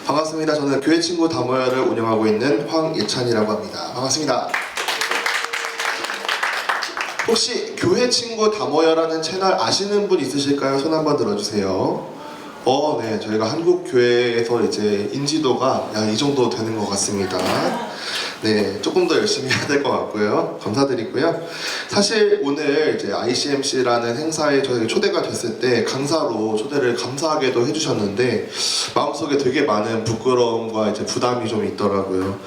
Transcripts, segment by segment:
반갑습니다. 저는 교회 친구 다모야를 운영하고 있는 황예찬이라고 합니다. 반갑습니다. 혹시 교회 친구 다모야라는 채널 아시는 분 있으실까요? 손 한번 들어주세요. 네, 저희가 한국 교회에서 이제 인지도가 약 이 정도 되는 것 같습니다. 네, 조금 더 열심히 해야 될 것 같고요. 감사드리고요. 사실 오늘 이제 ICMC라는 행사에 저에게 초대가 됐을 때 강사로 초대를 감사하게도 해주셨는데 마음속에 되게 많은 부끄러움과 이제 부담이 좀 있더라고요.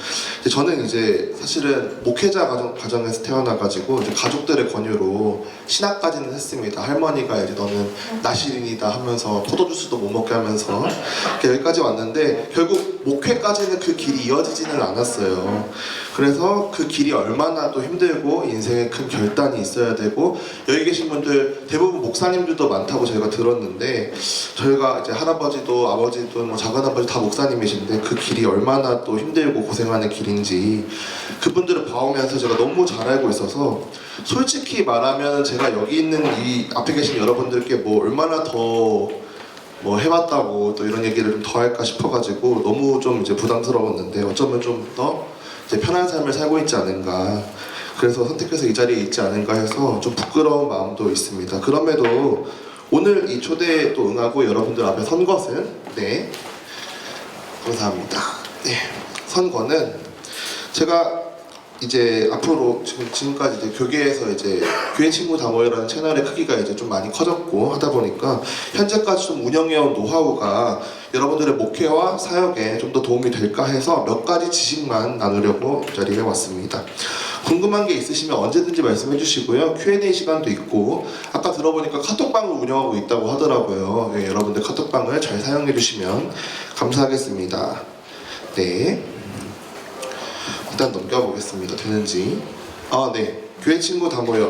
저는 이제 사실은 목회자 가정에서 태어나가지고 이제 가족들의 권유로 신학까지는 했습니다. 할머니가 이제 너는 나시린이다 하면서 포도주스도 못 먹게 하면서 여기까지 왔는데 결국 목회까지는 그 길이 이어지지는 않았어요. 그래서 그 길이 얼마나 또 힘들고 인생에 큰 결단이 있어야 되고 여기 계신 분들 대부분 목사님들도 많다고 저희가 들었는데 저희가 이제 할아버지도 아버지도 뭐 작은아버지 다 목사님이신데 그 길이 얼마나 또 힘들고 고생하는 길인지 그분들을 봐오면서 제가 너무 잘 알고 있어서 솔직히 말하면 제가 여기 있는 이 앞에 계신 여러분들께 뭐 얼마나 더 뭐 해봤다고 또 이런 얘기를 좀 더 할까 싶어가지고 너무 좀 이제 부담스러웠는데 어쩌면 좀 더 이제 편한 삶을 살고 있지 않은가 그래서 선택해서 이 자리에 있지 않은가 해서 좀 부끄러운 마음도 있습니다. 그럼에도 오늘 이 초대에 또 응하고 여러분들 앞에 선 것은 네 감사합니다. 네 선 거는 제가 이제 앞으로 지금까지 이제 교계에서 이제 교회 친구 다모야라는 채널의 크기가 이제 좀 많이 커졌고 하다 보니까 현재까지 좀 운영해온 노하우가 여러분들의 목회와 사역에 좀 더 도움이 될까 해서 몇 가지 지식만 나누려고 이 자리에 왔습니다. 궁금한 게 있으시면 언제든지 말씀해 주시고요. Q&A 시간도 있고 아까 들어보니까 카톡방을 운영하고 있다고 하더라고요. 네, 여러분들 카톡방을 잘 사용해 주시면 감사하겠습니다. 네. 일단 넘겨보겠습니다. 되는지. 네. 교회 친구 다모야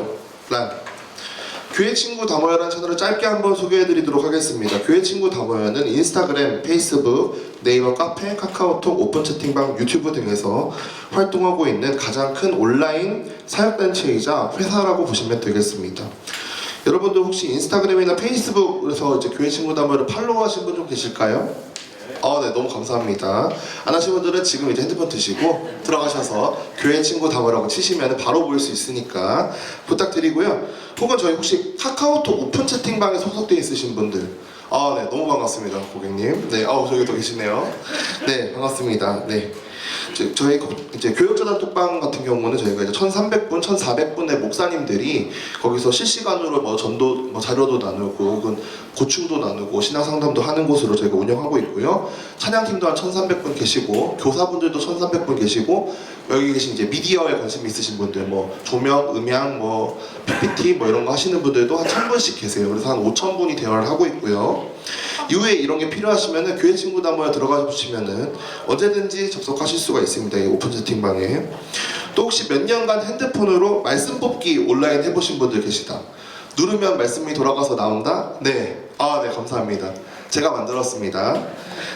교회 친구 다모야라는 채널을 짧게 한번 소개해드리도록 하겠습니다. 교회 친구 다모야는 인스타그램, 페이스북, 네이버 카페, 카카오톡, 오픈 채팅방, 유튜브 등에서 활동하고 있는 가장 큰 온라인 사역단체이자 회사라고 보시면 되겠습니다. 여러분들 혹시 인스타그램이나 페이스북에서 이제 교회 친구 다모야를 팔로우하신 분 좀 계실까요? 네, 너무 감사합니다. 안 하신 분들은 지금 이제 핸드폰 드시고 들어가셔서 교회 친구 다모야라고 치시면 바로 보일 수 있으니까 부탁드리고요. 혹은 저희 혹시 카카오톡 오픈 채팅방에 소속되어 있으신 분들 네, 너무 반갑습니다, 고객님. 네, 저기 또 계시네요. 네, 반갑습니다. 네. 저희 이제 교육전환 톡방 같은 경우는 저희가 이제 1,300분, 1,400분의 목사님들이 거기서 실시간으로 뭐 전도, 뭐 자료도 나누고 혹은 고충도 나누고 신앙 상담도 하는 곳으로 저희가 운영하고 있고요. 찬양팀도 한 1,300분 계시고 교사분들도 1,300분 계시고 여기 계신 이제 미디어에 관심이 있으신 분들 뭐 조명, 음향, 뭐 PPT 뭐 이런 거 하시는 분들도 한 1,000분씩 계세요. 그래서 한 5,000분이 대화를 하고 있고요. 이후에 이런 게 필요하시면은 교회 친구 다모야 들어가 보시면은 언제든지 접속하실 수가 있습니다. 이 오픈 채팅방에. 또 혹시 몇 년간 핸드폰으로 말씀 뽑기 온라인 해보신 분들 계시다. 누르면 말씀이 돌아가서 나온다? 네. 네, 감사합니다. 제가 만들었습니다.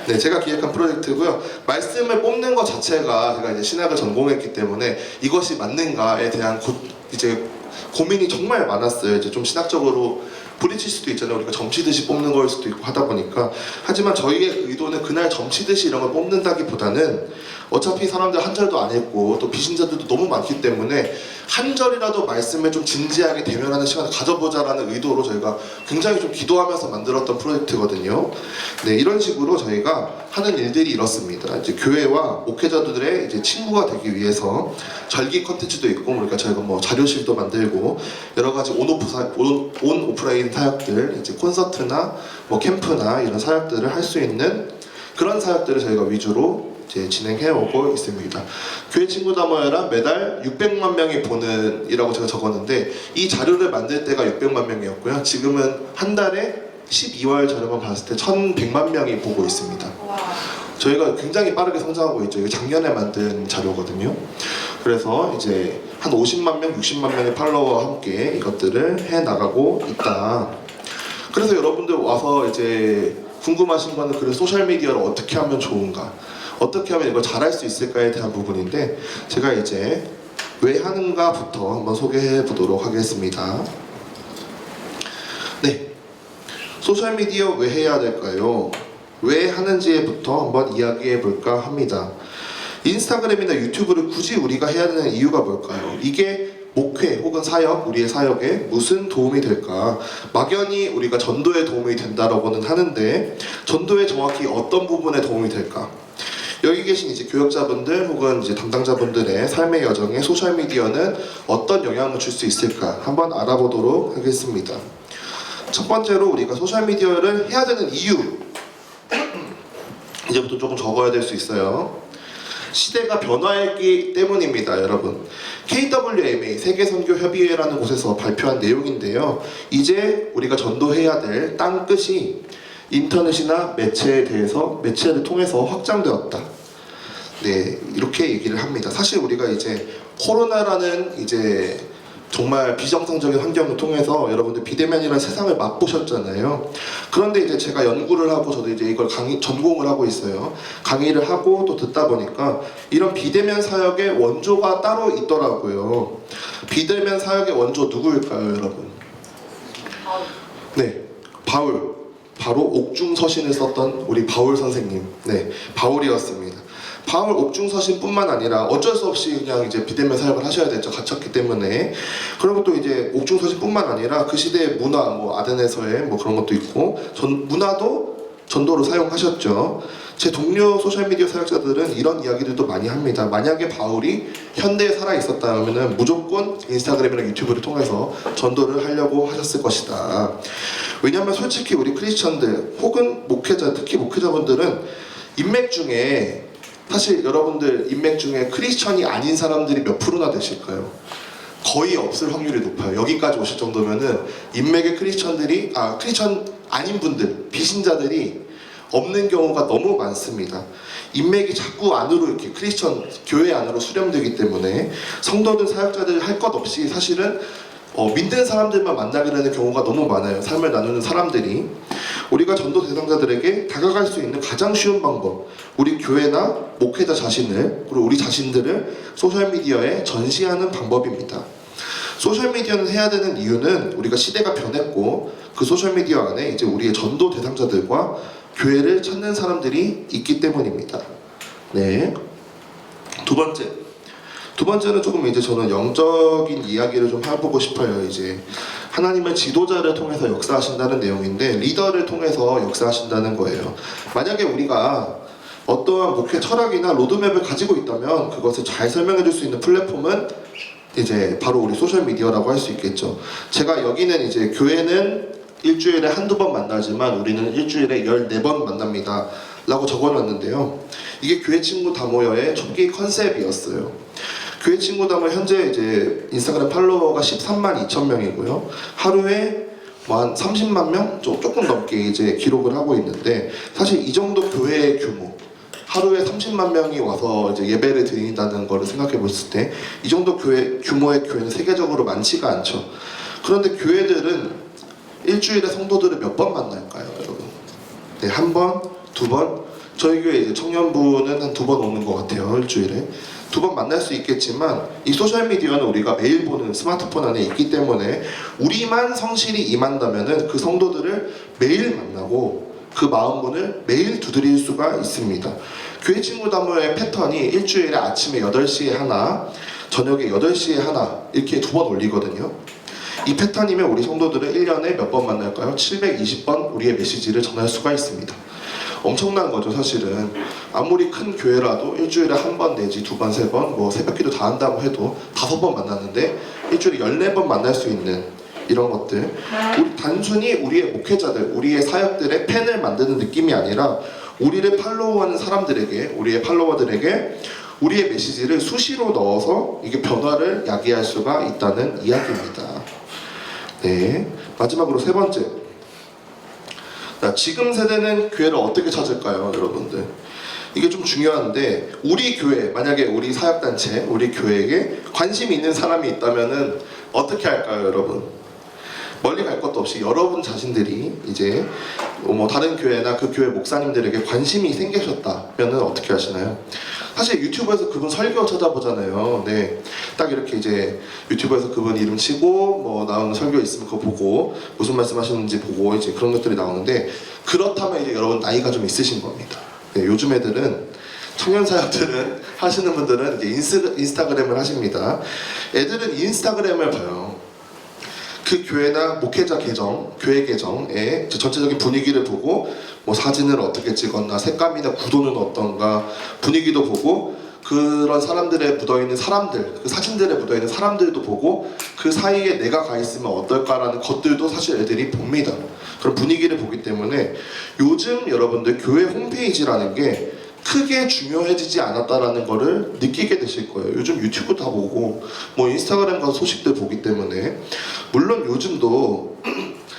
네, 제가 기획한 프로젝트고요. 말씀을 뽑는 것 자체가 제가 이제 신학을 전공했기 때문에 이것이 맞는가에 대한 이제 고민이 정말 많았어요. 이제 좀 신학적으로 부딪힐 수도 있잖아요. 우리가 점치듯이 뽑는 거일 수도 있고 하다 보니까. 하지만 저희의 의도는 그날 점치듯이 이런 걸 뽑는다기보다는 어차피 사람들 한 절도 안 읽고 또 비신자들도 너무 많기 때문에 한 절이라도 말씀을 좀 진지하게 대면하는 시간을 가져보자라는 의도로 저희가 굉장히 좀 기도하면서 만들었던 프로젝트거든요. 네, 이런 식으로 저희가 하는 일들이 이렇습니다. 이제 교회와 목회자들의 이제 친구가 되기 위해서 절기 컨텐츠도 있고, 그러니까 저희가 뭐 자료실도 만들고 여러 가지 온 오프라인 사역들, 이제 콘서트나 뭐 캠프나 이런 사역들을 할 수 있는 그런 사역들을 저희가 위주로 이제 진행해오고 있습니다. 교회 친구 다모야라 매달 600만 명이 보는 이라고 제가 적었는데 이 자료를 만들 때가 600만 명이었고요. 지금은 한 달에 12월 자료만 봤을 때 1,100만 명이 보고 있습니다. 저희가 굉장히 빠르게 성장하고 있죠. 이게 작년에 만든 자료거든요. 그래서 이제 한 50만 명, 60만 명의 팔로워와 함께 이것들을 해 나가고 있다. 그래서 여러분들 와서 이제 궁금하신 거는 그래 소셜 미디어를 어떻게 하면 좋은가, 어떻게 하면 이걸 잘할 수 있을까에 대한 부분인데 제가 이제 왜 하는가부터 한번 소개해 보도록 하겠습니다. 네, 소셜 미디어 왜 해야 될까요? 왜 하는지부터 한번 이야기해 볼까 합니다. 인스타그램이나 유튜브를 굳이 우리가 해야 되는 이유가 뭘까요? 이게 목회 혹은 사역, 우리의 사역에 무슨 도움이 될까? 막연히 우리가 전도에 도움이 된다라고는 하는데 전도에 정확히 어떤 부분에 도움이 될까? 여기 계신 이제 교역자분들 혹은 이제 담당자분들의 삶의 여정에 소셜미디어는 어떤 영향을 줄 수 있을까? 한번 알아보도록 하겠습니다. 첫 번째로 우리가 소셜미디어를 해야 되는 이유 이제부터 조금 적어야 될 수 있어요. 시대가 변화했기 때문입니다, 여러분. KWMA 세계선교협의회라는 곳에서 발표한 내용인데요. 이제 우리가 전도해야 될 땅끝이 인터넷이나 매체에 대해서 매체를 통해서 확장되었다. 네, 이렇게 얘기를 합니다. 사실 우리가 이제 코로나라는 이제 정말 비정상적인 환경을 통해서 여러분들 비대면이라는 세상을 맛보셨잖아요. 그런데 이제 제가 연구를 하고 저도 이제 이걸 전공을 하고 있어요. 강의를 하고 또 듣다 보니까 이런 비대면 사역의 원조가 따로 있더라고요. 비대면 사역의 원조 누구일까요, 여러분? 네, 바울. 바로 옥중서신을 썼던 우리 바울 선생님. 네, 바울이었습니다. 바울 옥중서신뿐만 아니라 어쩔 수 없이 그냥 이제 비대면 사역을 하셔야 됐죠. 갇혔기 때문에. 그리고 또 이제 옥중서신뿐만 아니라 그 시대의 문화, 뭐 아덴에서의 뭐 그런 것도 있고 문화도 전도로 사용하셨죠. 제 동료 소셜미디어 사역자들은 이런 이야기들도 많이 합니다. 만약에 바울이 현대에 살아 있었다면 무조건 인스타그램이나 유튜브를 통해서 전도를 하려고 하셨을 것이다. 왜냐하면 솔직히 우리 크리스천들 혹은 목회자, 특히 목회자분들은 인맥 중에 사실 여러분들 인맥 중에 크리스천이 아닌 사람들이 몇 프로나 되실까요? 거의 없을 확률이 높아요. 여기까지 오실 정도면은 인맥의 크리스천들이 크리스천 아닌 분들, 비신자들이 없는 경우가 너무 많습니다. 인맥이 자꾸 안으로 이렇게 크리스천 교회 안으로 수렴되기 때문에 성도들 사역자들 할 것 없이 사실은 믿는 사람들만 만나게 되는 경우가 너무 많아요. 삶을 나누는 사람들이. 우리가 전도 대상자들에게 다가갈 수 있는 가장 쉬운 방법, 우리 교회나 목회자 자신을 그리고 우리 자신들을 소셜미디어에 전시하는 방법입니다. 소셜미디어는 해야 되는 이유는 우리가 시대가 변했고 그 소셜미디어 안에 이제 우리의 전도 대상자들과 교회를 찾는 사람들이 있기 때문입니다. 네. 두 번째는 조금 이제 저는 영적인 이야기를 좀 해보고 싶어요. 이제 하나님은 지도자를 통해서 역사하신다는 내용인데 리더를 통해서 역사하신다는 거예요. 만약에 우리가 어떠한 목회 철학이나 로드맵을 가지고 있다면 그것을 잘 설명해 줄 수 있는 플랫폼은 이제 바로 우리 소셜미디어라고 할 수 있겠죠. 제가 여기는 이제 교회는 일주일에 한두 번 만나지만 우리는 일주일에 14번 만납니다 라고 적어놨는데요. 이게 교회 친구 다 모여의 초기 컨셉이었어요. 교회 친구 다 모여 현재 이제 인스타그램 팔로워가 13만 2천 명이고요. 하루에 뭐 한 30만 명 조금 넘게 이제 기록을 하고 있는데 사실 이 정도 교회의 규모 하루에 30만 명이 와서 이제 예배를 드린다는 거를 생각해 봤을 때 이 정도 규모의 교회는 세계적으로 많지가 않죠. 그런데 교회들은 일주일에 성도들을 몇 번 만날까요, 여러분? 네, 한 번, 두 번. 저희 교회 이제 청년부는 한 2번 오는 것 같아요, 일주일에. 2번 만날 수 있겠지만 이 소셜미디어는 우리가 매일 보는 스마트폰 안에 있기 때문에 우리만 성실히 임한다면은 그 성도들을 매일 만나고 그 마음문을 매일 두드릴 수가 있습니다. 교회 친구 다모의 패턴이 일주일에 아침에 8시에 하나, 저녁에 8시에 하나 이렇게 2번 올리거든요. 이 패턴이면 우리 성도들은 1년에 몇 번 만날까요? 720번 우리의 메시지를 전할 수가 있습니다. 엄청난 거죠, 사실은. 아무리 큰 교회라도 일주일에 한 번 내지 2번, 3번, 뭐 새벽기도 다 한다고 해도 5번 만났는데 일주일에 14번 만날 수 있는 이런 것들. 단순히 우리의 목회자들, 우리의 사역들의 팬을 만드는 느낌이 아니라 우리를 팔로우하는 사람들에게, 우리의 팔로워들에게 우리의 메시지를 수시로 넣어서 이게 변화를 야기할 수가 있다는 이야기입니다. 네, 마지막으로 3번째. 지금 세대는 교회를 어떻게 찾을까요, 여러분들? 이게 좀 중요한데 우리 교회, 만약에 우리 사역단체, 우리 교회에 관심이 있는 사람이 있다면은 어떻게 할까요, 여러분? 멀리 갈 것도 없이 여러분 자신들이 이제 뭐 다른 교회나 그 교회 목사님들에게 관심이 생기셨다면은 어떻게 하시나요? 사실 유튜브에서 그분 설교 찾아보잖아요. 네, 딱 이렇게 이제 유튜브에서 그분 이름 치고 뭐 나오는 설교 있으면 그거 보고 무슨 말씀하시는지 보고 이제 그런 것들이 나오는데 그렇다면 이제 여러분 나이가 좀 있으신 겁니다. 네, 요즘 애들은 청년 사역들은 하시는 분들은 이제 인스타그램을 하십니다. 애들은 인스타그램을 봐요. 그 교회나 목회자 계정, 교회 계정의 전체적인 분위기를 보고 뭐 사진을 어떻게 찍었나, 색감이나 구도는 어떤가, 분위기도 보고 그런 사람들에 묻어있는 사람들, 그 사진들에 묻어있는 사람들도 보고 그 사이에 내가 가 있으면 어떨까라는 것들도 사실 애들이 봅니다. 그런 분위기를 보기 때문에 요즘 여러분들 교회 홈페이지라는 게 크게 중요해지지 않았다라는 거를 느끼게 되실 거예요. 요즘 유튜브 다 보고 뭐 인스타그램 가서 소식들 보기 때문에 물론 요즘도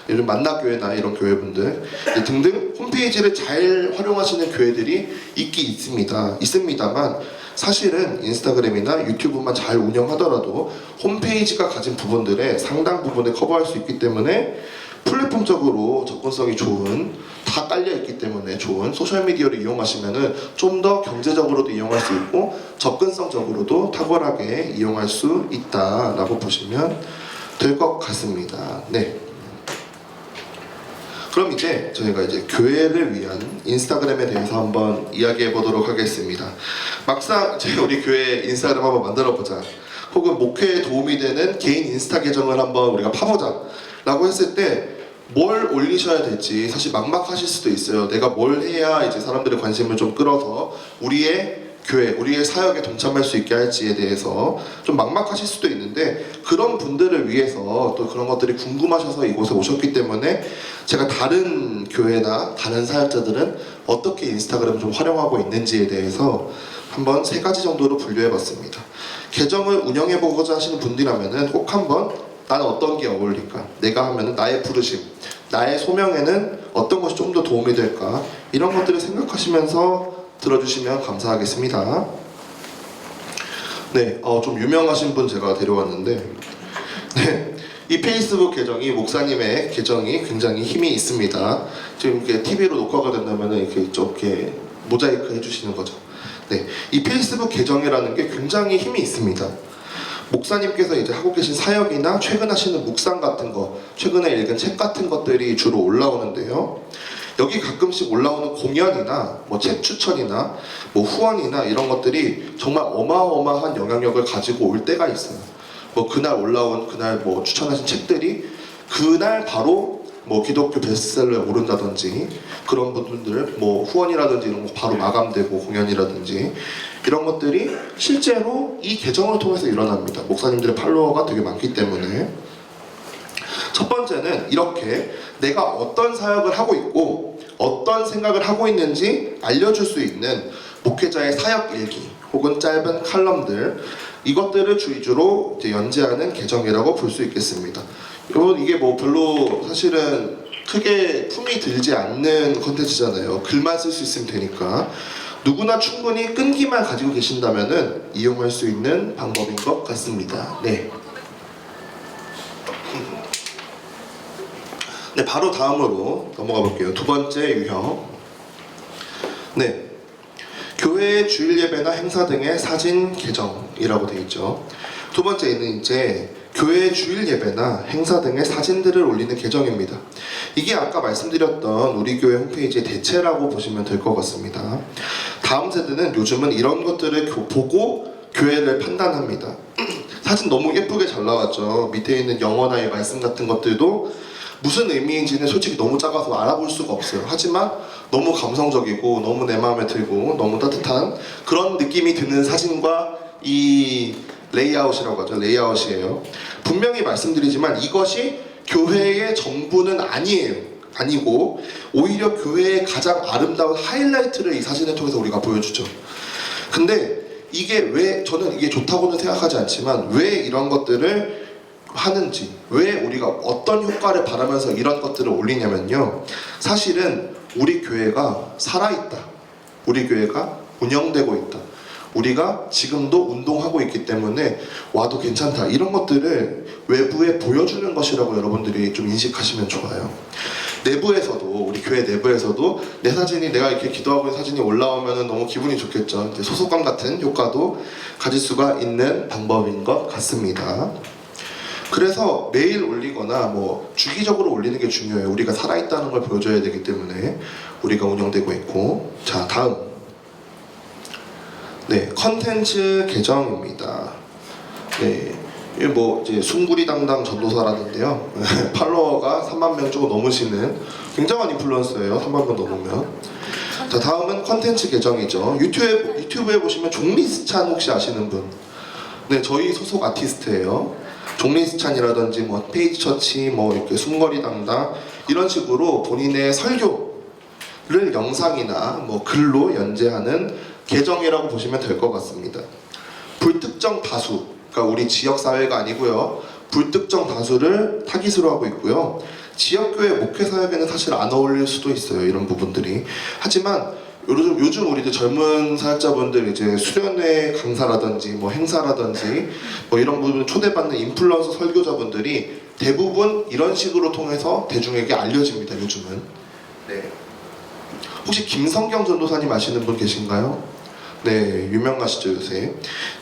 요즘 만나교회나 이런 교회분들 등등 홈페이지를 잘 활용하시는 교회들이 있습니다만 사실은 인스타그램이나 유튜브만 잘 운영하더라도 홈페이지가 가진 부분들의 상당 부분을 커버할 수 있기 때문에 플랫폼적으로 접근성이 좋은, 다 깔려있기 때문에 좋은 소셜미디어를 이용하시면은 좀 더 경제적으로도 이용할 수 있고 접근성적으로도 탁월하게 이용할 수 있다라고 보시면 될 것 같습니다. 네. 그럼 이제 저희가 이제 교회를 위한 인스타그램에 대해서 한번 이야기해 보도록 하겠습니다. 막상 이제 우리 교회 인스타그램 한번 만들어 보자, 혹은 목회에 도움이 되는 개인 인스타 계정을 한번 우리가 파보자 라고 했을 때 뭘 올리셔야 될지 사실 막막하실 수도 있어요. 내가 뭘 해야 이제 사람들의 관심을 좀 끌어서 우리의 교회, 우리의 사역에 동참할 수 있게 할지에 대해서 좀 막막하실 수도 있는데, 그런 분들을 위해서 또 그런 것들이 궁금하셔서 이곳에 오셨기 때문에 제가 다른 교회나 다른 사역자들은 어떻게 인스타그램을 좀 활용하고 있는지에 대해서 한번 3가지 정도로 분류해봤습니다. 계정을 운영해보고자 하시는 분들이라면 꼭 한번 나는 어떤 게 어울릴까? 내가 하면은 나의 부르심, 나의 소명에는 어떤 것이 좀 더 도움이 될까? 이런 것들을 생각하시면서 들어주시면 감사하겠습니다. 네, 좀 유명하신 분 제가 데려왔는데, 네, 이 페이스북 계정이 목사님의 계정이 굉장히 힘이 있습니다. 지금 이렇게 TV로 녹화가 된다면 이렇게 모자이크 해주시는 거죠. 네, 이 페이스북 계정이라는 게 굉장히 힘이 있습니다. 목사님께서 이제 하고 계신 사역이나 최근 하시는 묵상 같은 거, 최근에 읽은 책 같은 것들이 주로 올라오는데요. 여기 가끔씩 올라오는 공연이나 뭐 책 추천이나 뭐 후원이나 이런 것들이 정말 어마어마한 영향력을 가지고 올 때가 있어요. 뭐 그날 올라온, 그날 뭐 추천하신 책들이 그날 바로 뭐 기독교 베스트셀러에 오른다든지, 그런 부분들 뭐 후원이라든지 이런 거 바로 마감되고, 공연이라든지 이런 것들이 실제로 이 계정을 통해서 일어납니다. 목사님들의 팔로워가 되게 많기 때문에. 첫 번째는 이렇게 내가 어떤 사역을 하고 있고 어떤 생각을 하고 있는지 알려줄 수 있는 목회자의 사역 일기 혹은 짧은 칼럼들, 이것들을 주위주로 이제 연재하는 계정이라고 볼 수 있겠습니다. 이게 뭐 별로 사실은 크게 품이 들지 않는 컨텐츠잖아요. 글만 쓸 수 있으면 되니까 누구나 충분히 끈기만 가지고 계신다면은 이용할 수 있는 방법인 것 같습니다. 네. 네, 바로 다음으로 넘어가 볼게요. 2번째 유형. 네, 교회의 주일 예배나 행사 등의 사진 계정이라고 되어 있죠. 2번째는 이제 교회의 주일 예배나 행사 등의 사진들을 올리는 계정입니다. 이게 아까 말씀드렸던 우리 교회 홈페이지의 대체라고 보시면 될 것 같습니다. 다음 세대는 요즘은 이런 것들을 보고 교회를 판단합니다. 사진 너무 예쁘게 잘 나왔죠. 밑에 있는 영어나 말씀 같은 것들도 무슨 의미인지는 솔직히 너무 작아서 알아볼 수가 없어요. 하지만 너무 감성적이고 너무 내 마음에 들고 너무 따뜻한 그런 느낌이 드는 사진과 이 레이아웃이라고 하죠. 레이아웃이에요. 분명히 말씀드리지만 이것이 교회의 전부는 아니고 오히려 교회의 가장 아름다운 하이라이트를 이 사진을 통해서 우리가 보여주죠. 근데 이게 왜, 저는 이게 좋다고는 생각하지 않지만 왜 이런 것들을 하는지, 왜 우리가 어떤 효과를 바라면서 이런 것들을 올리냐면요, 사실은 우리 교회가 살아있다, 우리 교회가 운영되고 있다, 우리가 지금도 운동하고 있기 때문에 와도 괜찮다, 이런 것들을 외부에 보여주는 것이라고 여러분들이 좀 인식하시면 좋아요. 내부에서도, 우리 교회 내부에서도 내 사진이, 내가 이렇게 기도하고 있는 사진이 올라오면 너무 기분이 좋겠죠. 이제 소속감 같은 효과도 가질 수가 있는 방법인 것 같습니다. 그래서 매일 올리거나 뭐 주기적으로 올리는 게 중요해요. 우리가 살아있다는 걸 보여줘야 되기 때문에 우리가 운영되고 있고. 자, 다음. 네, 컨텐츠 계정입니다. 네, 이게 뭐 이제 숭구리 담당 전도사라는데요. 팔로워가 3만 명 조금 넘으시는 굉장한 인플루언서예요. 3만 명 넘으면. 자, 다음은 컨텐츠 계정이죠. 유튜브에 보시면 종리스찬 혹시 아시는 분? 네, 저희 소속 아티스트예요. 종리스찬이라든지 뭐 페이지 처치, 뭐 이렇게 숨거리 담당 이런 식으로 본인의 설교를 영상이나 뭐 글로 연재하는 계정이라고 보시면 될 것 같습니다. 불특정 다수, 그러니까 우리 지역 사회가 아니고요. 불특정 다수를 타깃으로 하고 있고요. 지역교회 목회 사역에는 사실 안 어울릴 수도 있어요. 이런 부분들이. 하지만 요즘 우리들 젊은 사역자분들 이제 수련회 강사라든지 뭐 행사라든지 뭐 이런 부분 초대받는 인플루언서 설교자분들이 대부분 이런 식으로 통해서 대중에게 알려집니다. 요즘은. 네. 혹시 김성경 전도사님 아시는 분 계신가요? 네, 유명하시죠 요새.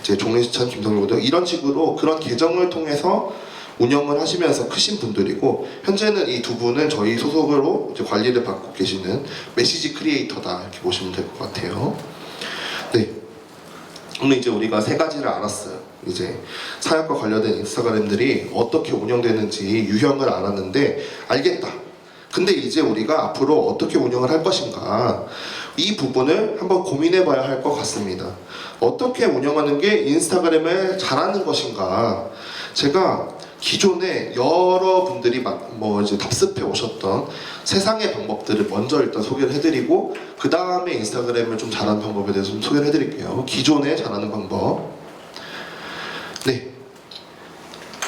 이제 종리스찬 김성경도 이런 식으로 그런 계정을 통해서 운영을 하시면서 크신 분들이고, 현재는 이 두 분은 저희 소속으로 이제 관리를 받고 계시는 메시지 크리에이터다 이렇게 보시면 될 것 같아요. 네, 오늘 이제 우리가 세 가지를 알았어요. 이제 사역과 관련된 인스타그램들이 어떻게 운영되는지 유형을 알았는데 알겠다. 근데 이제 우리가 앞으로 어떻게 운영을 할 것인가, 이 부분을 한번 고민해 봐야 할 것 같습니다. 어떻게 운영하는 게 인스타그램을 잘하는 것인가. 제가 기존에 여러분들이 뭐 이제 답습해 오셨던 세상의 방법들을 먼저 일단 소개를 해드리고, 그 다음에 인스타그램을 좀 잘하는 방법에 대해서 좀 소개를 해드릴게요. 기존에 잘하는 방법. 네,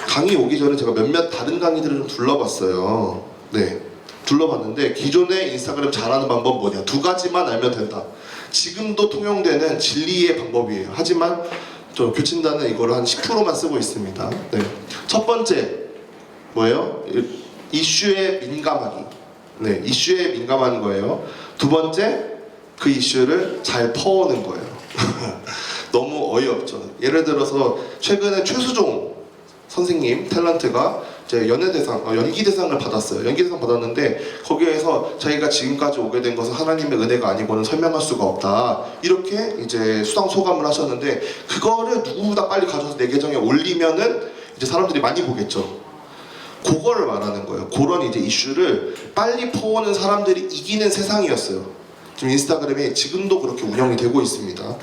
강의 오기 전에 제가 몇몇 다른 강의들을 좀 둘러봤어요. 네, 둘러봤는데 기존에 인스타그램 잘하는 방법 뭐냐, 두 가지만 알면 된다. 지금도 통용되는 진리의 방법이에요. 하지만 저 교친단은 이거를 한 10%만 쓰고 있습니다. 네. 첫 번째 뭐예요? 이슈에 민감하기. 네, 이슈에 민감한 거예요. 두 번째, 그 이슈를 잘 퍼오는 거예요. 너무 어이없죠. 예를 들어서 최근에 최수종 선생님 탤런트가 이제 연기대상을 받았어요. 연기대상 받았는데 거기에서 자기가 지금까지 오게 된 것은 하나님의 은혜가 아니고는 설명할 수가 없다, 이렇게 이제 수상 소감을 하셨는데, 그거를 누구보다 빨리 가져서 내 계정에 올리면은 이제 사람들이 많이 보겠죠. 그거를 말하는 거예요. 그런 이제 이슈를 빨리 퍼오는 사람들이 이기는 세상이었어요. 지금 인스타그램이 지금도 그렇게 운영이 되고 있습니다.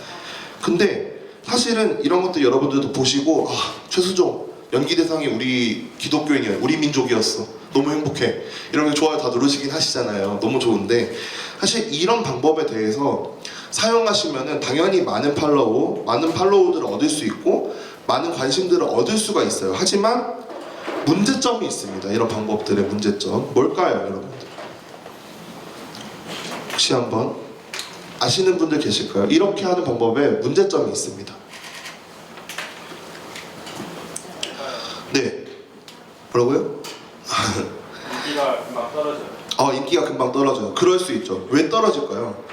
근데 사실은 이런 것들 여러분들도 보시고, 아, 최수종 연기대상이 우리 기독교인이야, 우리 민족이었어, 너무 행복해, 이런 게 좋아요 다 누르시긴 하시잖아요. 너무 좋은데, 사실 이런 방법에 대해서 사용하시면은 당연히 많은 팔로우들을 얻을 수 있고 많은 관심들을 얻을 수가 있어요. 하지만 문제점이 있습니다. 이런 방법들의 문제점 뭘까요, 여러분들? 혹시 한번 아시는 분들 계실까요? 이렇게 하는 방법에 문제점이 있습니다. 네, 뭐라고요? 인기가 금방 떨어져요. 인기가 금방 떨어져요. 그럴 수 있죠. 왜 떨어질까요?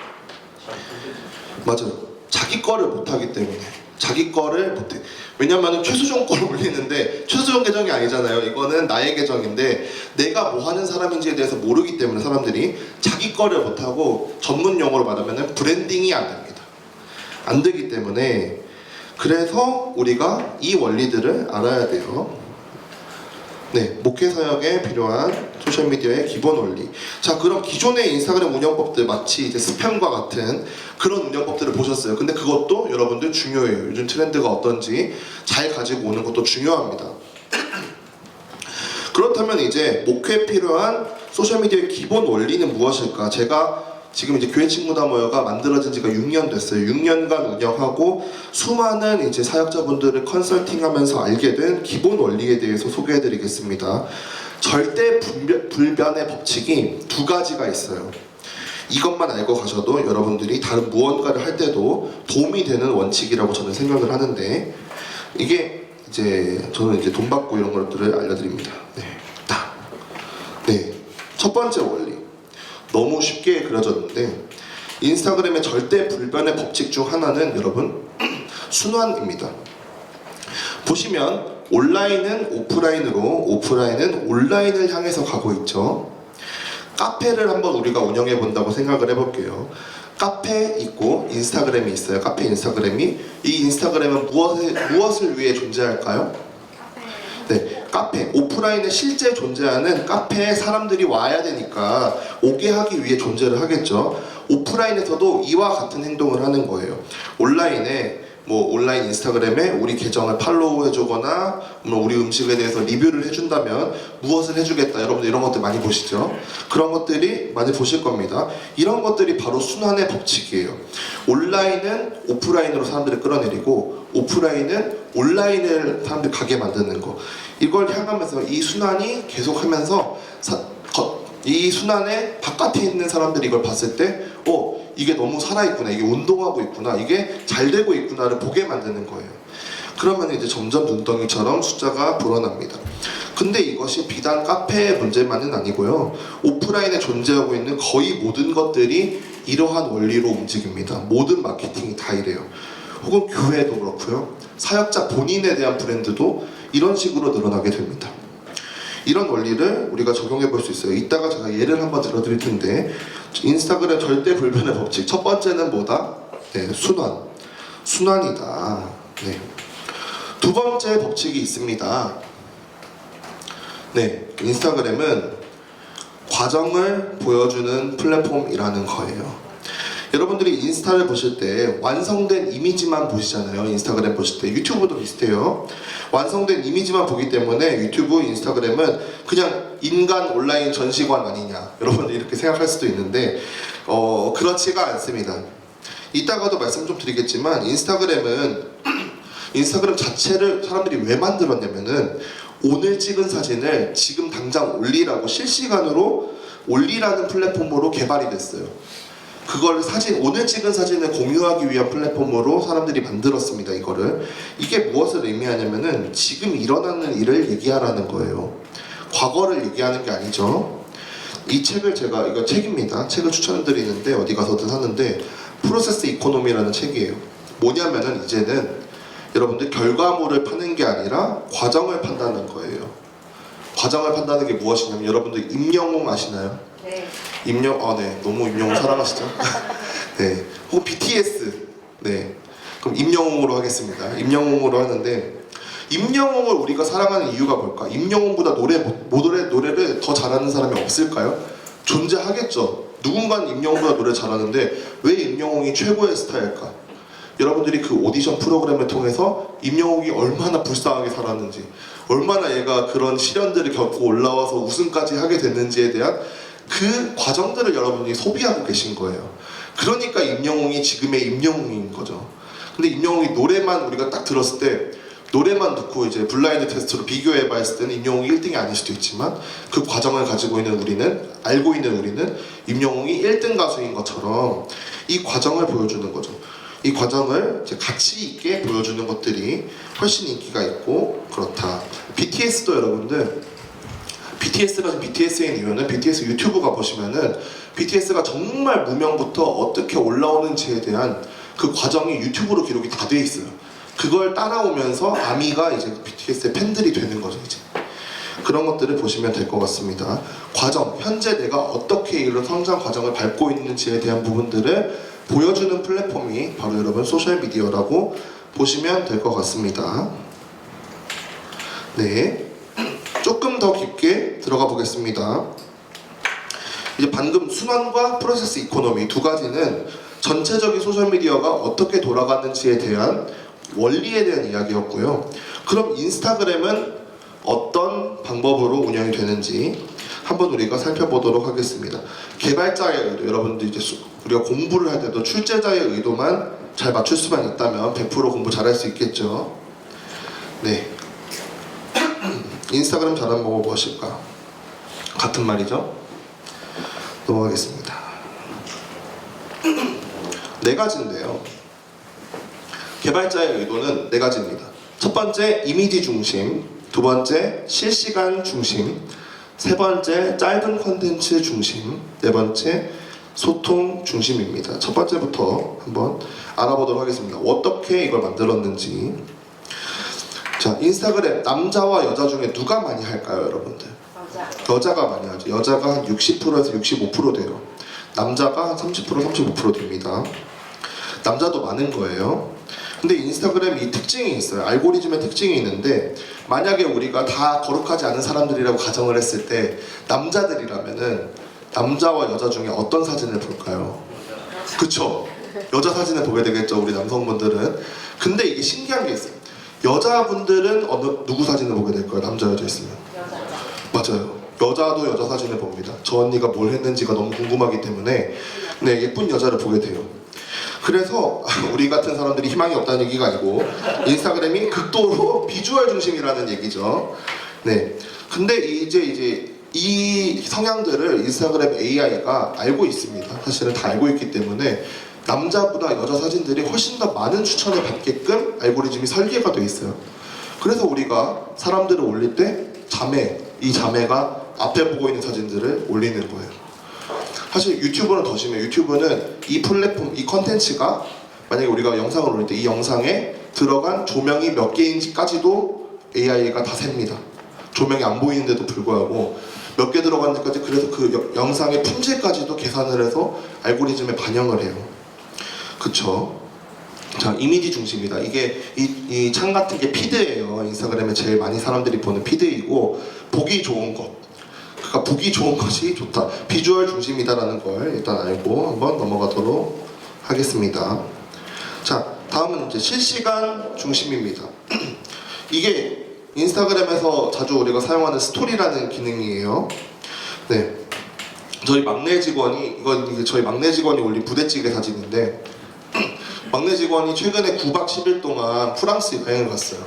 맞아요. 자기 거를 못하기 때문에. 자기 거를 못해. 왜냐면은 최수종 거를 올리는데 최수종 계정이 아니잖아요. 이거는 나의 계정인데 내가 뭐 하는 사람인지에 대해서 모르기 때문에 사람들이 자기 거를 못하고, 전문 용어로 말하면은 브랜딩이 안 됩니다. 안 되기 때문에, 그래서 우리가 이 원리들을 알아야 돼요. 네, 목회 사역에 필요한 소셜미디어의 기본 원리. 자, 그럼 기존의 인스타그램 운영법들, 마치 이제 스팸과 같은 그런 운영법들을 보셨어요. 근데 그것도 여러분들 중요해요. 요즘 트렌드가 어떤지 잘 가지고 오는 것도 중요합니다. 그렇다면 이제 목회에 필요한 소셜미디어의 기본 원리는 무엇일까? 제가 지금 이제 교회 친구 다 모여가 만들어진 지가 6년 됐어요. 6년간 운영하고 수많은 이제 사역자분들을 컨설팅하면서 알게 된 기본 원리에 대해서 소개해드리겠습니다. 절대 불변의 법칙이 두 가지가 있어요. 이것만 알고 가셔도 여러분들이 다른 무언가를 할 때도 도움이 되는 원칙이라고 저는 생각을 하는데, 이게 이제 저는 이제 돈 받고 이런 것들을 알려드립니다. 네, 첫 번째 원리. 너무 쉽게 그려졌는데, 인스타그램의 절대 불변의 법칙 중 하나는 여러분 순환입니다. 보시면 온라인은 오프라인으로, 오프라인은 온라인을 향해서 가고 있죠. 카페를 한번 우리가 운영해 본다고 생각을 해볼게요. 카페 있고 인스타그램이 있어요. 카페 인스타그램이. 이 인스타그램은 무엇을 위해 존재할까요? 네, 카페. 오프라인에 실제 존재하는 카페에 사람들이 와야 되니까 오게 하기 위해 존재를 하겠죠. 오프라인에서도 이와 같은 행동을 하는 거예요. 온라인에 온라인 인스타그램에 우리 계정을 팔로우 해주거나 우리 음식에 대해서 리뷰를 해준다면 무엇을 해주겠다. 여러분들 이런 것들 많이 보시죠? 그런 것들이 많이 보실 겁니다. 이런 것들이 바로 순환의 법칙이에요. 온라인은 오프라인으로 사람들을 끌어내리고 오프라인은 온라인을 사람들이 가게 만드는 거. 이걸 향하면서 이 순환이 계속하면서 이 순환의 바깥에 있는 사람들이 이걸 봤을 때 이게 너무 살아있구나, 이게 운동하고 있구나, 이게 잘 되고 있구나를 보게 만드는 거예요. 그러면 이제 점점 눈덩이처럼 숫자가 불어납니다. 근데 이것이 비단 카페의 문제만은 아니고요. 오프라인에 존재하고 있는 거의 모든 것들이 이러한 원리로 움직입니다. 모든 마케팅이 다 이래요. 혹은 교회도 그렇고요. 사역자 본인에 대한 브랜드도 이런 식으로 늘어나게 됩니다. 이런 원리를 우리가 적용해 볼 수 있어요. 이따가 제가 예를 한번 들어드릴 텐데, 인스타그램 절대 불변의 법칙. 첫 번째는 뭐다? 네, 순환이다. 네. 두 번째 법칙이 있습니다. 네, 인스타그램은 과정을 보여주는 플랫폼이라는 거예요. 여러분들이 인스타를 보실 때 완성된 이미지만 보시잖아요. 인스타그램 보실 때. 유튜브도 비슷해요. 완성된 이미지만 보기 때문에 유튜브, 인스타그램은 그냥 인간 온라인 전시관 아니냐, 여러분들 이렇게 생각할 수도 있는데 그렇지가 않습니다. 이따가도 말씀 좀 드리겠지만 인스타그램 자체를 사람들이 왜 만들었냐면은 오늘 찍은 사진을 지금 당장 올리라고 실시간으로 올리라는 플랫폼으로 개발이 됐어요. 그걸 오늘 찍은 사진을 공유하기 위한 플랫폼으로 사람들이 만들었습니다. 이게 무엇을 의미하냐면은 지금 일어나는 일을 얘기하라는 거예요. 과거를 얘기하는 게 아니죠. 이 책을 이거 책입니다. 책을 추천드리는데 어디 가서든 사는데 프로세스 이코노미라는 책이에요. 뭐냐면은 이제는 여러분들 결과물을 파는 게 아니라 과정을 판다는 거예요. 과정을 판다는 게 무엇이냐면 여러분들 임영웅 아시나요? 네. 네, 너무 임영웅 사랑하시죠? 네, 혹은 BTS. 네, 그럼 임영웅으로 하겠습니다. 임영웅으로 하는데 임영웅을 우리가 사랑하는 이유가 뭘까? 임영웅보다 노래를 더 잘하는 사람이 없을까요? 존재하겠죠. 누군가는 임영웅보다 노래 잘하는데 왜 임영웅이 최고의 스타일까? 여러분들이 그 오디션 프로그램을 통해서 임영웅이 얼마나 불쌍하게 살았는지, 얼마나 얘가 그런 시련들을 겪고 올라와서 우승까지 하게 됐는지에 대한 그 과정들을 여러분이 소비하고 계신 거예요. 그러니까 임영웅이 지금의 임영웅인 거죠. 근데 임영웅이 노래만 우리가 딱 들었을 때 노래만 듣고 이제 블라인드 테스트로 비교해 봤을 때는 임영웅이 1등이 아닐 수도 있지만 그 과정을 가지고 있는 알고 있는 우리는 임영웅이 1등 가수인 것처럼 이 과정을 보여주는 거죠. 이 과정을 이제 가치 있게 보여주는 것들이 훨씬 인기가 있고 그렇다. BTS도 여러분들, BTS가 지금 BTS인 이유는 BTS 유튜브 가보시면은 BTS가 정말 무명부터 어떻게 올라오는지에 대한 그 과정이 유튜브로 기록이 다 돼 있어요. 그걸 따라오면서 아미가 이제 BTS의 팬들이 되는 거죠. 이제 그런 것들을 보시면 될 것 같습니다. 과정, 현재 내가 어떻게 이런 성장 과정을 밟고 있는지에 대한 부분들을 보여주는 플랫폼이 바로 여러분 소셜미디어라고 보시면 될 것 같습니다. 네, 조금 더 깊게 들어가 보겠습니다. 이제 방금 순환과 프로세스 이코노미 두 가지는 전체적인 소셜미디어가 어떻게 돌아가는지에 대한 원리에 대한 이야기였고요. 그럼 인스타그램은 어떤 방법으로 운영이 되는지 한번 우리가 살펴보도록 하겠습니다. 개발자의 의도, 여러분들 이제 우리가 공부를 할 때도 출제자의 의도만 잘 맞출 수만 있다면 100% 공부 잘할 수 있겠죠. 네. 인스타그램 잘하는 방법 무엇일까? 같은 말이죠. 넘어가겠습니다. 네 가지인데요. 개발자의 의도는 네 가지입니다. 첫 번째, 이미지 중심. 두 번째, 실시간 중심. 세 번째, 짧은 콘텐츠 중심. 네 번째, 소통 중심입니다. 첫 번째부터 한번 알아보도록 하겠습니다. 어떻게 이걸 만들었는지. 자, 인스타그램 남자와 여자 중에 누가 많이 할까요, 여러분들? 여자가 많이 하죠. 여자가 한 60%에서 65% 돼요. 남자가 한 30%, 35% 됩니다. 남자도 많은 거예요. 근데 인스타그램이 이 특징이 있어요. 알고리즘의 특징이 있는데, 만약에 우리가 다 거룩하지 않은 사람들이라고 가정을 했을 때 남자들이라면은 남자와 여자 중에 어떤 사진을 볼까요? 그쵸? 여자 사진을 보게 되겠죠, 우리 남성분들은. 근데 이게 신기한 게 있어요. 여자분들은 누구 사진을 보게 될까요? 남자, 여자 있으면. 맞아요. 여자도 여자 사진을 봅니다. 저 언니가 뭘 했는지가 너무 궁금하기 때문에 네, 예쁜 여자를 보게 돼요. 그래서 우리 같은 사람들이 희망이 없다는 얘기가 아니고 인스타그램이 극도로 비주얼 중심이라는 얘기죠. 네. 근데 이제 이 성향들을 인스타그램 AI가 알고 있습니다. 사실은 다 알고 있기 때문에 남자보다 여자 사진들이 훨씬 더 많은 추천을 받게끔 알고리즘이 설계가 돼 있어요. 그래서 우리가 사람들을 올릴 때 이 자매가 앞에 보고 있는 사진들을 올리는 거예요. 사실 유튜브는 더 심해요. 유튜브는 이 플랫폼, 이 컨텐츠가 만약에 우리가 영상을 올릴 때 이 영상에 들어간 조명이 몇 개인지까지도 AI가 다 셉니다. 조명이 안 보이는데도 불구하고 몇 개 들어갔는지까지, 그래서 그 영상의 품질까지도 계산을 해서 알고리즘에 반영을 해요. 그쵸? 자, 이미지 중심이다. 이게 이 창 같은 게 피드예요. 인스타그램에 제일 많이 사람들이 보는 피드이고, 보기 좋은 것. 그러니까 보기 좋은 것이 좋다. 비주얼 중심이다라는 걸 일단 알고 한번 넘어가도록 하겠습니다. 자, 다음은 이제 실시간 중심입니다. 이게 인스타그램에서 자주 우리가 사용하는 스토리라는 기능이에요. 네. 저희 막내 직원이 저희 막내 직원이 올린 부대찌개 사진인데 막내 직원이 최근에 9박 10일 동안 프랑스 여행을 갔어요.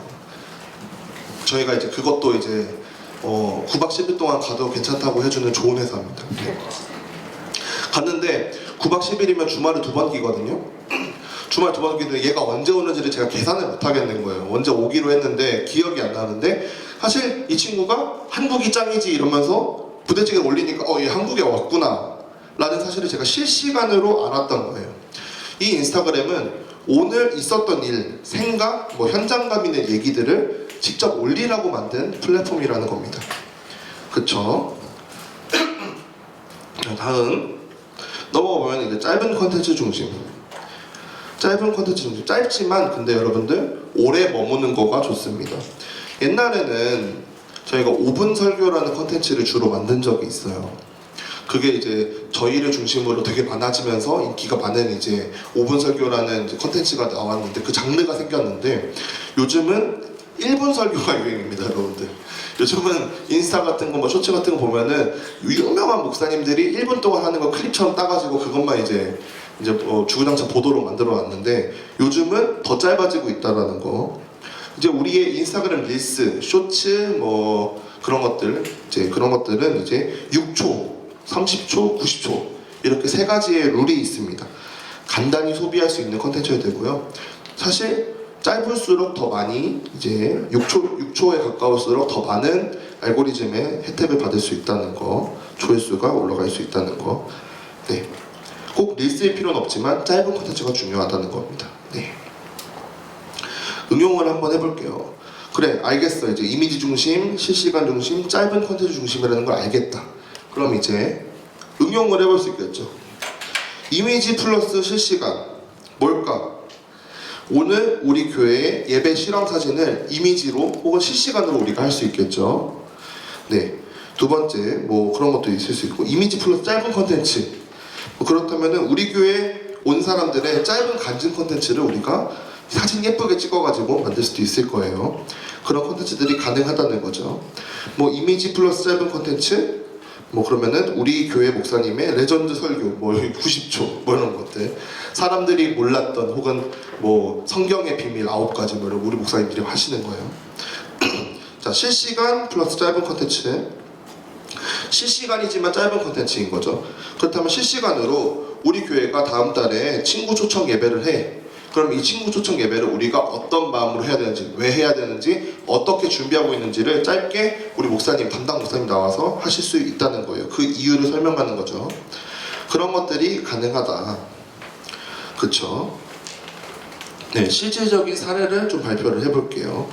저희가 이제 그것도 이제 9박 10일 동안 가도 괜찮다고 해주는 좋은 회사입니다. 네. 갔는데 9박 10일이면 주말을 2번 끼거든요. 주말 2번 끼는데 얘가 언제 오는지를 제가 계산을 못 하겠는 거예요. 언제 오기로 했는데 기억이 안 나는데, 사실 이 친구가 한국이 짱이지 이러면서 부대찌개를 올리니까 얘 한국에 왔구나 라는 사실을 제가 실시간으로 알았던 거예요. 이 인스타그램은 오늘 있었던 일, 생각, 현장감 있는 얘기들을 직접 올리라고 만든 플랫폼이라는 겁니다. 그쵸? 다음 넘어가 보면 이제 짧은 컨텐츠 중심. 짧은 컨텐츠 중심. 짧지만 근데 여러분들 오래 머무는 거가 좋습니다. 옛날에는 저희가 5분 설교라는 컨텐츠를 주로 만든 적이 있어요. 그게 이제 저희를 중심으로 되게 많아지면서 인기가 많은 이제 5분 설교라는 컨텐츠가 나왔는데, 그 장르가 생겼는데, 요즘은 1분 설교가 유행입니다, 여러분들. 요즘은 인스타 같은 거, 쇼츠 같은 거 보면은 유명한 목사님들이 1분 동안 하는 거 클립처럼 따가지고 그것만 이제 주구장창 보도록 만들어 놨는데, 요즘은 더 짧아지고 있다라는 거. 이제 우리의 인스타그램 릴스, 쇼츠 그런 것들은 이제 6초, 30초, 90초 이렇게 3가지의 룰이 있습니다. 간단히 소비할 수 있는 컨텐츠가 되고요. 사실 짧을수록 더 많이, 이제 6초에 가까울수록 더 많은 알고리즘의 혜택을 받을 수 있다는 거, 조회수가 올라갈 수 있다는 거. 네. 꼭 릴스일 필요는 없지만 짧은 컨텐츠가 중요하다는 겁니다. 네. 응용을 한번 해볼게요. 그래, 알겠어. 이제 이미지 중심, 실시간 중심, 짧은 컨텐츠 중심이라는 걸 알겠다. 그럼 이제 응용을 해볼 수 있겠죠. 이미지 플러스 실시간 뭘까? 오늘 우리 교회의 예배 실황 사진을 이미지로 혹은 실시간으로 우리가 할 수 있겠죠. 네. 두 번째 그런 것도 있을 수 있고, 이미지 플러스 짧은 컨텐츠. 그렇다면은 우리 교회에 온 사람들의 짧은 간증 컨텐츠를 우리가 사진 예쁘게 찍어가지고 만들 수도 있을 거예요. 그런 컨텐츠들이 가능하다는 거죠. 이미지 플러스 짧은 컨텐츠, 그러면은 우리 교회 목사님의 레전드 설교 90초 이런 것들, 사람들이 몰랐던 혹은 성경의 비밀 9가지 우리 목사님들이 하시는 거예요. 자, 실시간 플러스 짧은 컨텐츠. 실시간이지만 짧은 컨텐츠인 거죠. 그렇다면 실시간으로 우리 교회가 다음 달에 친구 초청 예배를 해. 그럼 이 친구 초청 예배를 우리가 어떤 마음으로 해야 되는지, 왜 해야 되는지, 어떻게 준비하고 있는지를 짧게 우리 목사님, 담당 목사님 나와서 하실 수 있다는 거예요. 그 이유를 설명하는 거죠. 그런 것들이 가능하다. 그쵸? 네, 실질적인 사례를 좀 발표를 해볼게요.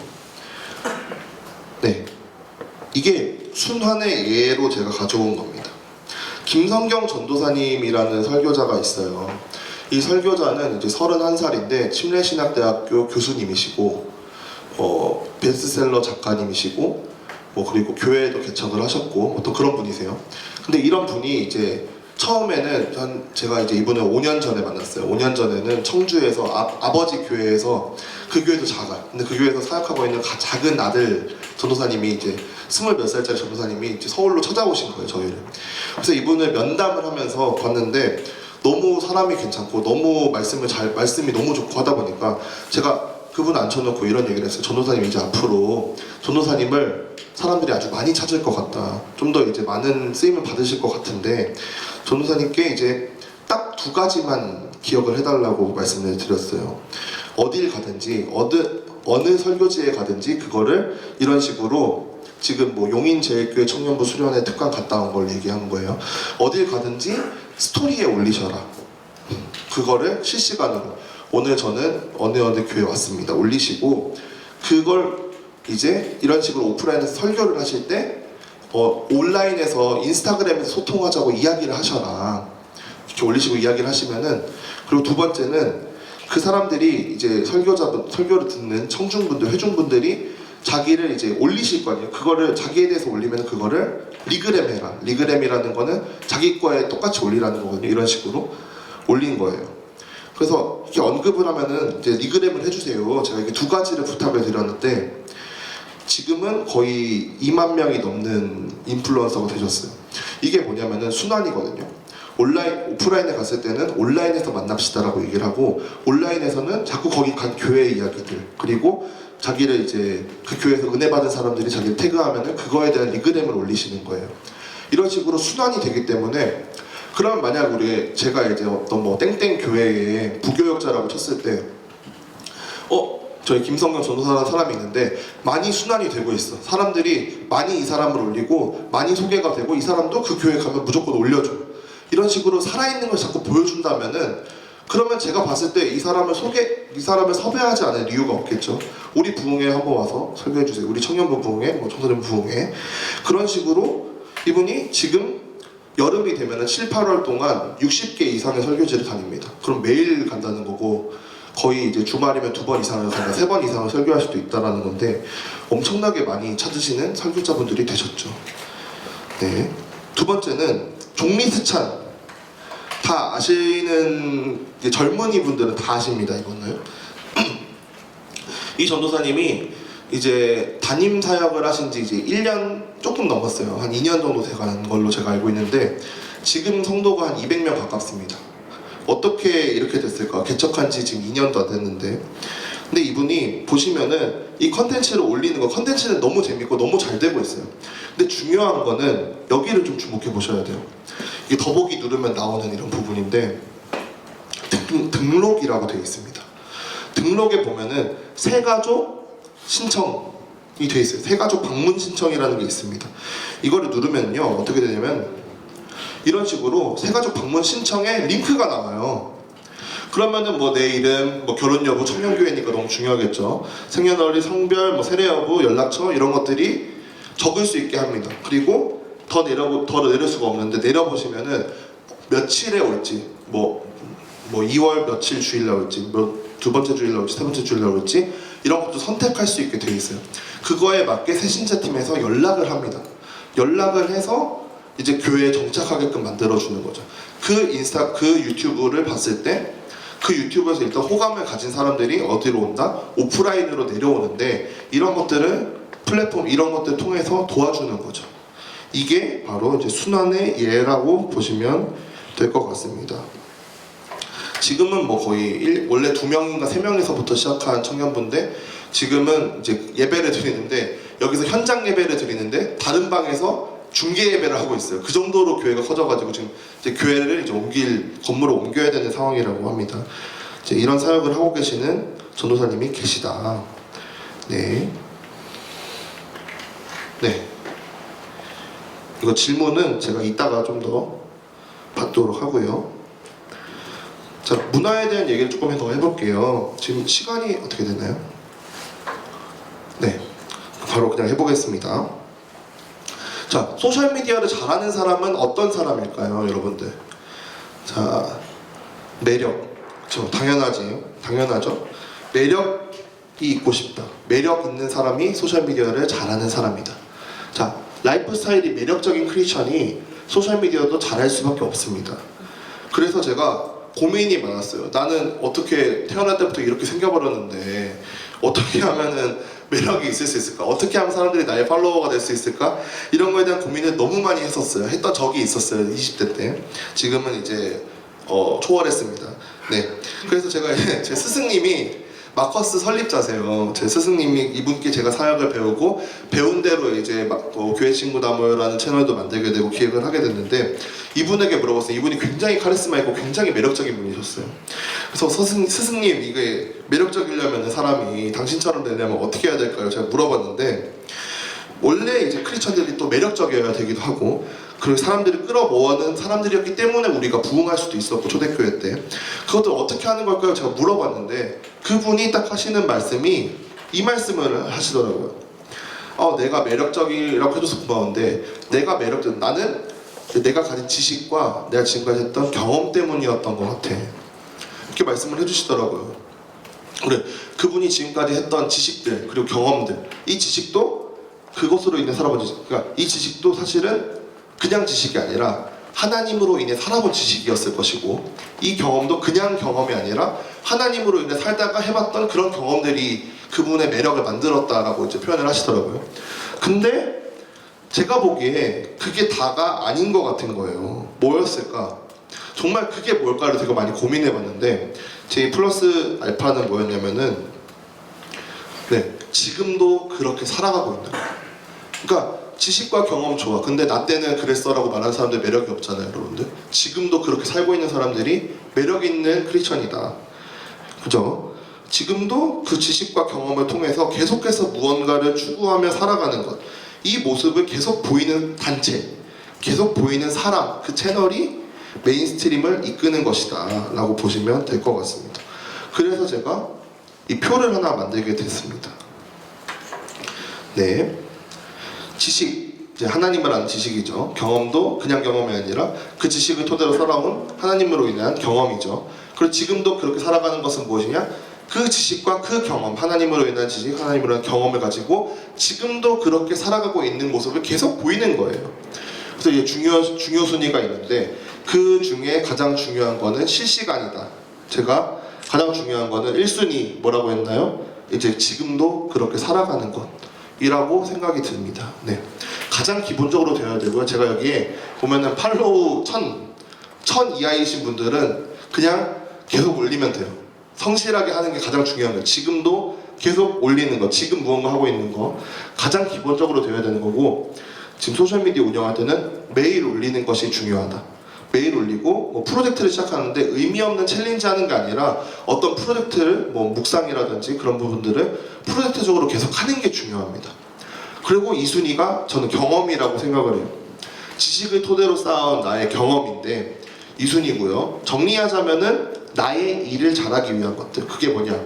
이게 순환의 예로 제가 가져온 겁니다. 김성경 전도사님이라는 설교자가 있어요. 이 설교자는 이제 31살인데 침례신학대학교 교수님이시고 베스트셀러 작가님이시고 그리고 교회도 개척을 하셨고 또 그런 분이세요. 근데 이런 분이 이제 처음에는 제가 이제 이분을 5년 전에 만났어요. 5년 전에는 청주에서 아버지 교회에서, 그 교회도 작아요. 근데 그 교회에서 사역하고 있는 작은 아들 전도사님이 이제 20몇 살짜리 전도사님이 이제 서울로 찾아오신 거예요, 저희를. 그래서 이분을 면담을 하면서 봤는데 너무 사람이 괜찮고 너무 말씀이 너무 좋고 하다 보니까 제가 그분 앉혀놓고 이런 얘기를 했어요. 전도사님 이제 앞으로 전도사님을 사람들이 아주 많이 찾을 것 같다. 좀 더 이제 많은 쓰임을 받으실 것 같은데 전도사님께 이제 딱 두 가지만 기억을 해달라고 말씀을 드렸어요. 어딜 가든지 어느 설교지에 가든지 그거를 이런 식으로 지금 용인제일교회 청년부 수련회 특강 갔다 온 걸 얘기한 거예요. 어딜 가든지 스토리에 올리셔라. 그거를 실시간으로 오늘 저는 어느 교회 왔습니다 올리시고, 그걸 이제 이런 식으로 오프라인에서 설교를 하실 때 온라인에서 인스타그램에서 소통하자고 이야기를 하셔라. 이렇게 올리시고 이야기를 하시면은, 그리고 두 번째는 그 사람들이 이제 설교를 듣는 청중분들, 회중분들이 자기를 이제 올리실 거 아니에요. 그거를 자기에 대해서 올리면 그거를 리그램 해라. 리그램이라는 거는 자기 거에 똑같이 올리라는 거거든요. 이런 식으로 올린 거예요. 그래서 이렇게 언급을 하면은 이제 리그램을 해주세요. 제가 이게 두 가지를 부탁을 드렸는데 지금은 거의 2만 명이 넘는 인플루언서가 되셨어요. 이게 뭐냐면은 순환이거든요. 오프라인에 갔을 때는 온라인에서 만납시다라고 얘기를 하고, 온라인에서는 자꾸 거기 간 교회 이야기들, 그리고 자기를 이제 그 교회에서 은혜 받은 사람들이 자기를 태그하면은 그거에 대한 리그램을 올리시는 거예요. 이런 식으로 순환이 되기 때문에, 그러면 만약 제가 이제 어떤 땡땡 교회에 부교역자라고 쳤을 때 저희 김성경 전도사라는 사람이 있는데 많이 순환이 되고 있어. 사람들이 많이 이 사람을 올리고 많이 소개가 되고 이 사람도 그 교회 가면 무조건 올려줘. 이런 식으로 살아있는 걸 자꾸 보여준다면은, 그러면 제가 봤을 때 이 사람을 섭외하지 않을 이유가 없겠죠. 우리 부흥회 한번 와서 설교해주세요. 우리 청년부 부흥회, 청소년 부흥회. 그런 식으로 이분이 지금 여름이 되면은 7, 8월 동안 60개 이상의 설교지를 다닙니다. 그럼 매일 간다는 거고, 거의 이제 주말이면 2번 이상을 간다, 3번 이상을 설교할 수도 있다라는 건데 엄청나게 많이 찾으시는 설교자분들이 되셨죠. 네. 두 번째는 종리스찬. 다 아시는, 젊은이 분들은 다 아십니다. 이거는 이 전도사님이 이제 담임 사역을 하신 지 이제 1년 조금 넘었어요. 한 2년 정도 돼가는 걸로 제가 알고 있는데 지금 성도가 한 200명 가깝습니다. 어떻게 이렇게 됐을까? 개척한 지 지금 2년도 안 됐는데, 근데 이분이 보시면은 이 컨텐츠를 올리는 거, 컨텐츠는 너무 재밌고 너무 잘 되고 있어요. 근데 중요한 거는 여기를 좀 주목해 보셔야 돼요. 이게 더보기 누르면 나오는 이런 부분인데 등록이라고 되어 있습니다. 등록에 보면은 새가족 신청이 되어 있어요. 새가족 방문 신청이라는 게 있습니다. 이거를 누르면요 어떻게 되냐면 이런 식으로 새가족 방문 신청에 링크가 나와요. 그러면은 내 이름, 결혼 여부, 청년교회니까 너무 중요하겠죠. 생년월일, 성별, 세례 여부, 연락처 이런 것들이 적을 수 있게 합니다. 그리고 더 내릴 수가 없는데 내려보시면은 며칠에 올지, 2월 며칠 주일날 올지, 두 번째 주일날 올지, 세 번째 주일날 올지 이런 것도 선택할 수 있게 돼 있어요. 그거에 맞게 새신자팀에서 연락을 합니다. 연락을 해서 이제 교회에 정착하게끔 만들어주는 거죠. 그 유튜브를 봤을 때 그 유튜브에서 일단 호감을 가진 사람들이 어디로 온다? 오프라인으로 내려오는데 이런 것들을 플랫폼 이런 것들을 통해서 도와주는 거죠. 이게 바로 이제 순환의 예라고 보시면 될 것 같습니다. 지금은 거의 원래 2명인가 3명에서부터 시작한 청년부인데 지금은 이제 예배를 드리는데 여기서 현장 예배를 드리는데 다른 방에서 중계 예배를 하고 있어요. 그 정도로 교회가 커져가지고 지금 이제 교회를 이제 건물을 옮겨야 되는 상황이라고 합니다. 이제 이런 사역을 하고 계시는 전도사님이 계시다. 네. 네. 이거 질문은 제가 이따가 좀 더 받도록 하고요. 자, 문화에 대한 얘기를 조금 더 해볼게요. 지금 시간이 어떻게 되나요? 네. 바로 그냥 해보겠습니다. 자, 소셜미디어를 잘하는 사람은 어떤 사람일까요, 여러분들? 자, 매력. 그렇죠. 당연하죠. 매력이 있고 싶다. 매력 있는 사람이 소셜미디어를 잘하는 사람이다. 자, 라이프 스타일이 매력적인 크리스천이 소셜미디어도 잘할 수밖에 없습니다. 그래서 제가 고민이 많았어요. 나는 어떻게 태어날 때부터 이렇게 생겨버렸는데 어떻게 하면은 매력이 있을 수 있을까? 어떻게 하면 사람들이 나의 팔로워가 될 수 있을까? 이런 거에 대한 고민을 너무 많이 했었어요. 했던 적이 있었어요. 20대 때. 지금은 이제 초월했습니다. 네. 그래서 제가 제 스승님이 마커스 설립자세요. 제 스승님이 이분께 제가 사역을 배우고 배운 대로 이제 교회 친구 다모여라는 채널도 만들게 되고 기획을 하게 됐는데 이분에게 물어봤어요. 이분이 굉장히 카리스마 있고 굉장히 매력적인 분이셨어요. 그래서 스승님 이게 매력적이려면 사람이 당신처럼 되려면 어떻게 해야 될까요? 제가 물어봤는데 원래 이제 크리스천들이 또 매력적이어야 되기도 하고 그리고 사람들을 끌어모으는 사람들이었기 때문에 우리가 부흥할 수도 있었고 초대교회 때 그것들 어떻게 하는 걸까요? 제가 물어봤는데 그분이 딱 하시는 말씀이 이 말씀을 하시더라고요. 내가 매력적이라고 해줘서 고마운데 나는 내가 가진 지식과 내가 지금까지 했던 경험 때문이었던 것 같아. 이렇게 말씀을 해주시더라고요. 그래, 그분이 지금까지 했던 지식들 그리고 경험들 이 지식도 그것으로 인해 살아본 지식 그러니까 이 지식도 사실은 그냥 지식이 아니라 하나님으로 인해 살아본 지식이었을 것이고 이 경험도 그냥 경험이 아니라 하나님으로 인해 살다가 해봤던 그런 경험들이 그분의 매력을 만들었다라고 이제 표현을 하시더라고요. 근데 제가 보기에 그게 다가 아닌 것 같은 거예요. 뭐였을까? 정말 그게 뭘까를 되게 많이 고민해봤는데 제 플러스 알파는 뭐였냐면은 지금도 그렇게 살아가고 있는 거예요. 그러니까 지식과 경험 좋아. 근데 나 때는 그랬어라고 말하는 사람들 매력이 없잖아요, 여러분들. 지금도 그렇게 살고 있는 사람들이 매력 있는 크리스천이다. 그죠? 지금도 그 지식과 경험을 통해서 계속해서 무언가를 추구하며 살아가는 것. 이 모습을 계속 보이는 단체, 계속 보이는 사람, 그 채널이 메인스트림을 이끄는 것이다 라고 보시면 될 것 같습니다. 그래서 제가 이 표를 하나 만들게 됐습니다. 네. 지식, 이제 하나님을 아는 지식이죠. 경험도 그냥 경험이 아니라 그 지식을 토대로 살아온 하나님으로 인한 경험이죠. 그리고 지금도 그렇게 살아가는 것은 무엇이냐? 그 지식과 그 경험, 하나님으로 인한 지식, 하나님으로 인한 경험을 가지고 지금도 그렇게 살아가고 있는 모습을 계속 보이는 거예요. 그래서 이게 중요 순위가 있는데 그 중에 가장 중요한 거는 실시간이다. 제가 가장 중요한 거는 1순위 뭐라고 했나요? 이제 지금도 그렇게 살아가는 것. 이라고 생각이 듭니다. 네, 가장 기본적으로 되어야 되고요. 제가 여기에 보면은 팔로우 1000 이하이신 분들은 그냥 계속 올리면 돼요. 성실하게 하는 게 가장 중요한 거예요. 지금도 계속 올리는 거, 지금 무언가 하고 있는 거 가장 기본적으로 되어야 되는 거고 지금 소셜미디어 운영할 때는 매일 올리는 것이 중요하다. 매일 올리고 뭐 프로젝트를 시작하는데 의미 없는 챌린지 하는 게 아니라 어떤 프로젝트를 뭐 묵상이라든지 그런 부분들을 프로젝트적으로 계속 하는 게 중요합니다. 그리고 이 순위가 저는 경험이라고 생각을 해요. 지식을 토대로 쌓은 나의 경험인데 이 순위고요. 정리하자면은 나의 일을 잘하기 위한 것들. 그게 뭐냐?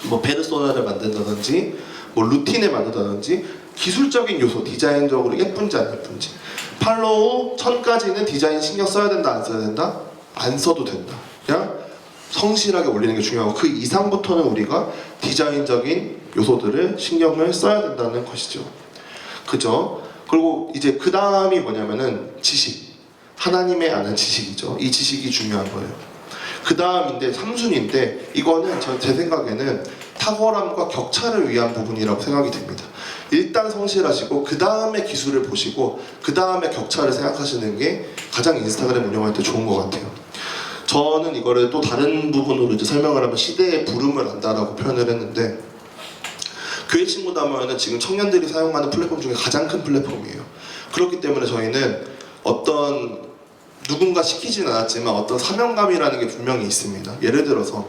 뭐 페르소나를 만든다든지 뭐 루틴을 만든다든지 기술적인 요소, 디자인적으로 예쁜지 안 예쁜지. 팔로우 1000까지는 디자인 신경 써야 된다 안 써야 된다? 안 써도 된다. 그냥 성실하게 올리는 게 중요하고 그 이상부터는 우리가 디자인적인 요소들을 신경을 써야 된다는 것이죠. 그죠? 그리고 이제 그 다음이 뭐냐면은 지식. 하나님의 아는 지식이죠. 이 지식이 중요한 거예요. 그 다음인데 3순위인데 이거는 제 생각에는 탁월함과 격차를 위한 부분이라고 생각이 됩니다. 일단 성실하시고 그 다음에 기술을 보시고 그 다음에 격차를 생각하시는 게 가장 인스타그램 운영할 때 좋은 것 같아요. 저는 이거를 또 다른 부분으로 이제 설명을 하면 시대의 부름을 안다라고 표현을 했는데 교회 친구다면은 지금 청년들이 사용하는 플랫폼 중에 가장 큰 플랫폼이에요. 그렇기 때문에 저희는 어떤 누군가 시키진 않았지만 어떤 사명감이라는 게 분명히 있습니다. 예를 들어서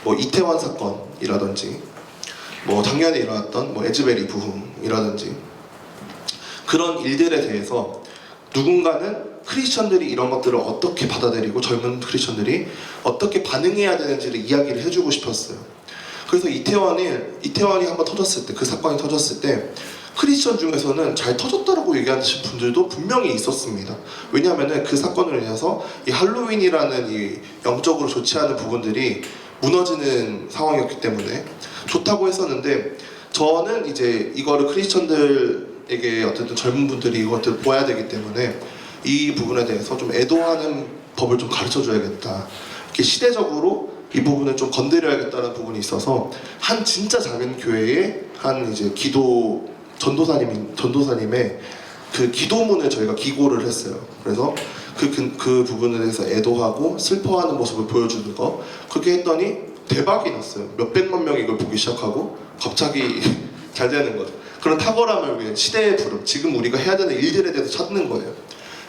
뭐 이태원 사건이라든지 뭐 작년에 일어났던 뭐 에즈베리 부흥이라든지 그런 일들에 대해서 누군가는 크리스천들이 이런 것들을 어떻게 받아들이고 젊은 크리스천들이 어떻게 반응해야 되는지를 이야기를 해주고 싶었어요. 그래서 이태원이 한번 터졌을 때, 그 사건이 터졌을 때 크리스천 중에서는 잘 터졌다라고 얘기하시는 분들도 분명히 있었습니다. 왜냐하면 그 사건으로 인해서 이 할로윈이라는 이 영적으로 좋지 않은 부분들이 무너지는 상황이었기 때문에 좋다고 했었는데, 저는 이제 이거를 크리스천들에게 어쨌든 젊은 분들이 이것들을 보아야 되기 때문에 이 부분에 대해서 좀 애도하는 법을 좀 가르쳐 줘야겠다. 이렇게 시대적으로 이 부분을 좀 건드려야겠다는 부분이 있어서 한 진짜 작은 교회에 한 이제 기도 전도사님의 그 기도문을 저희가 기고를 했어요. 그래서 그 부분에 대해서 애도하고 슬퍼하는 모습을 보여주는 거, 그렇게 했더니 대박이 났어요. 몇백만 명이 이걸 보기 시작하고 갑자기 잘 되는 거죠. 그런 탁월함을 위해 시대의 부름, 지금 우리가 해야 되는 일들에 대해서 찾는 거예요.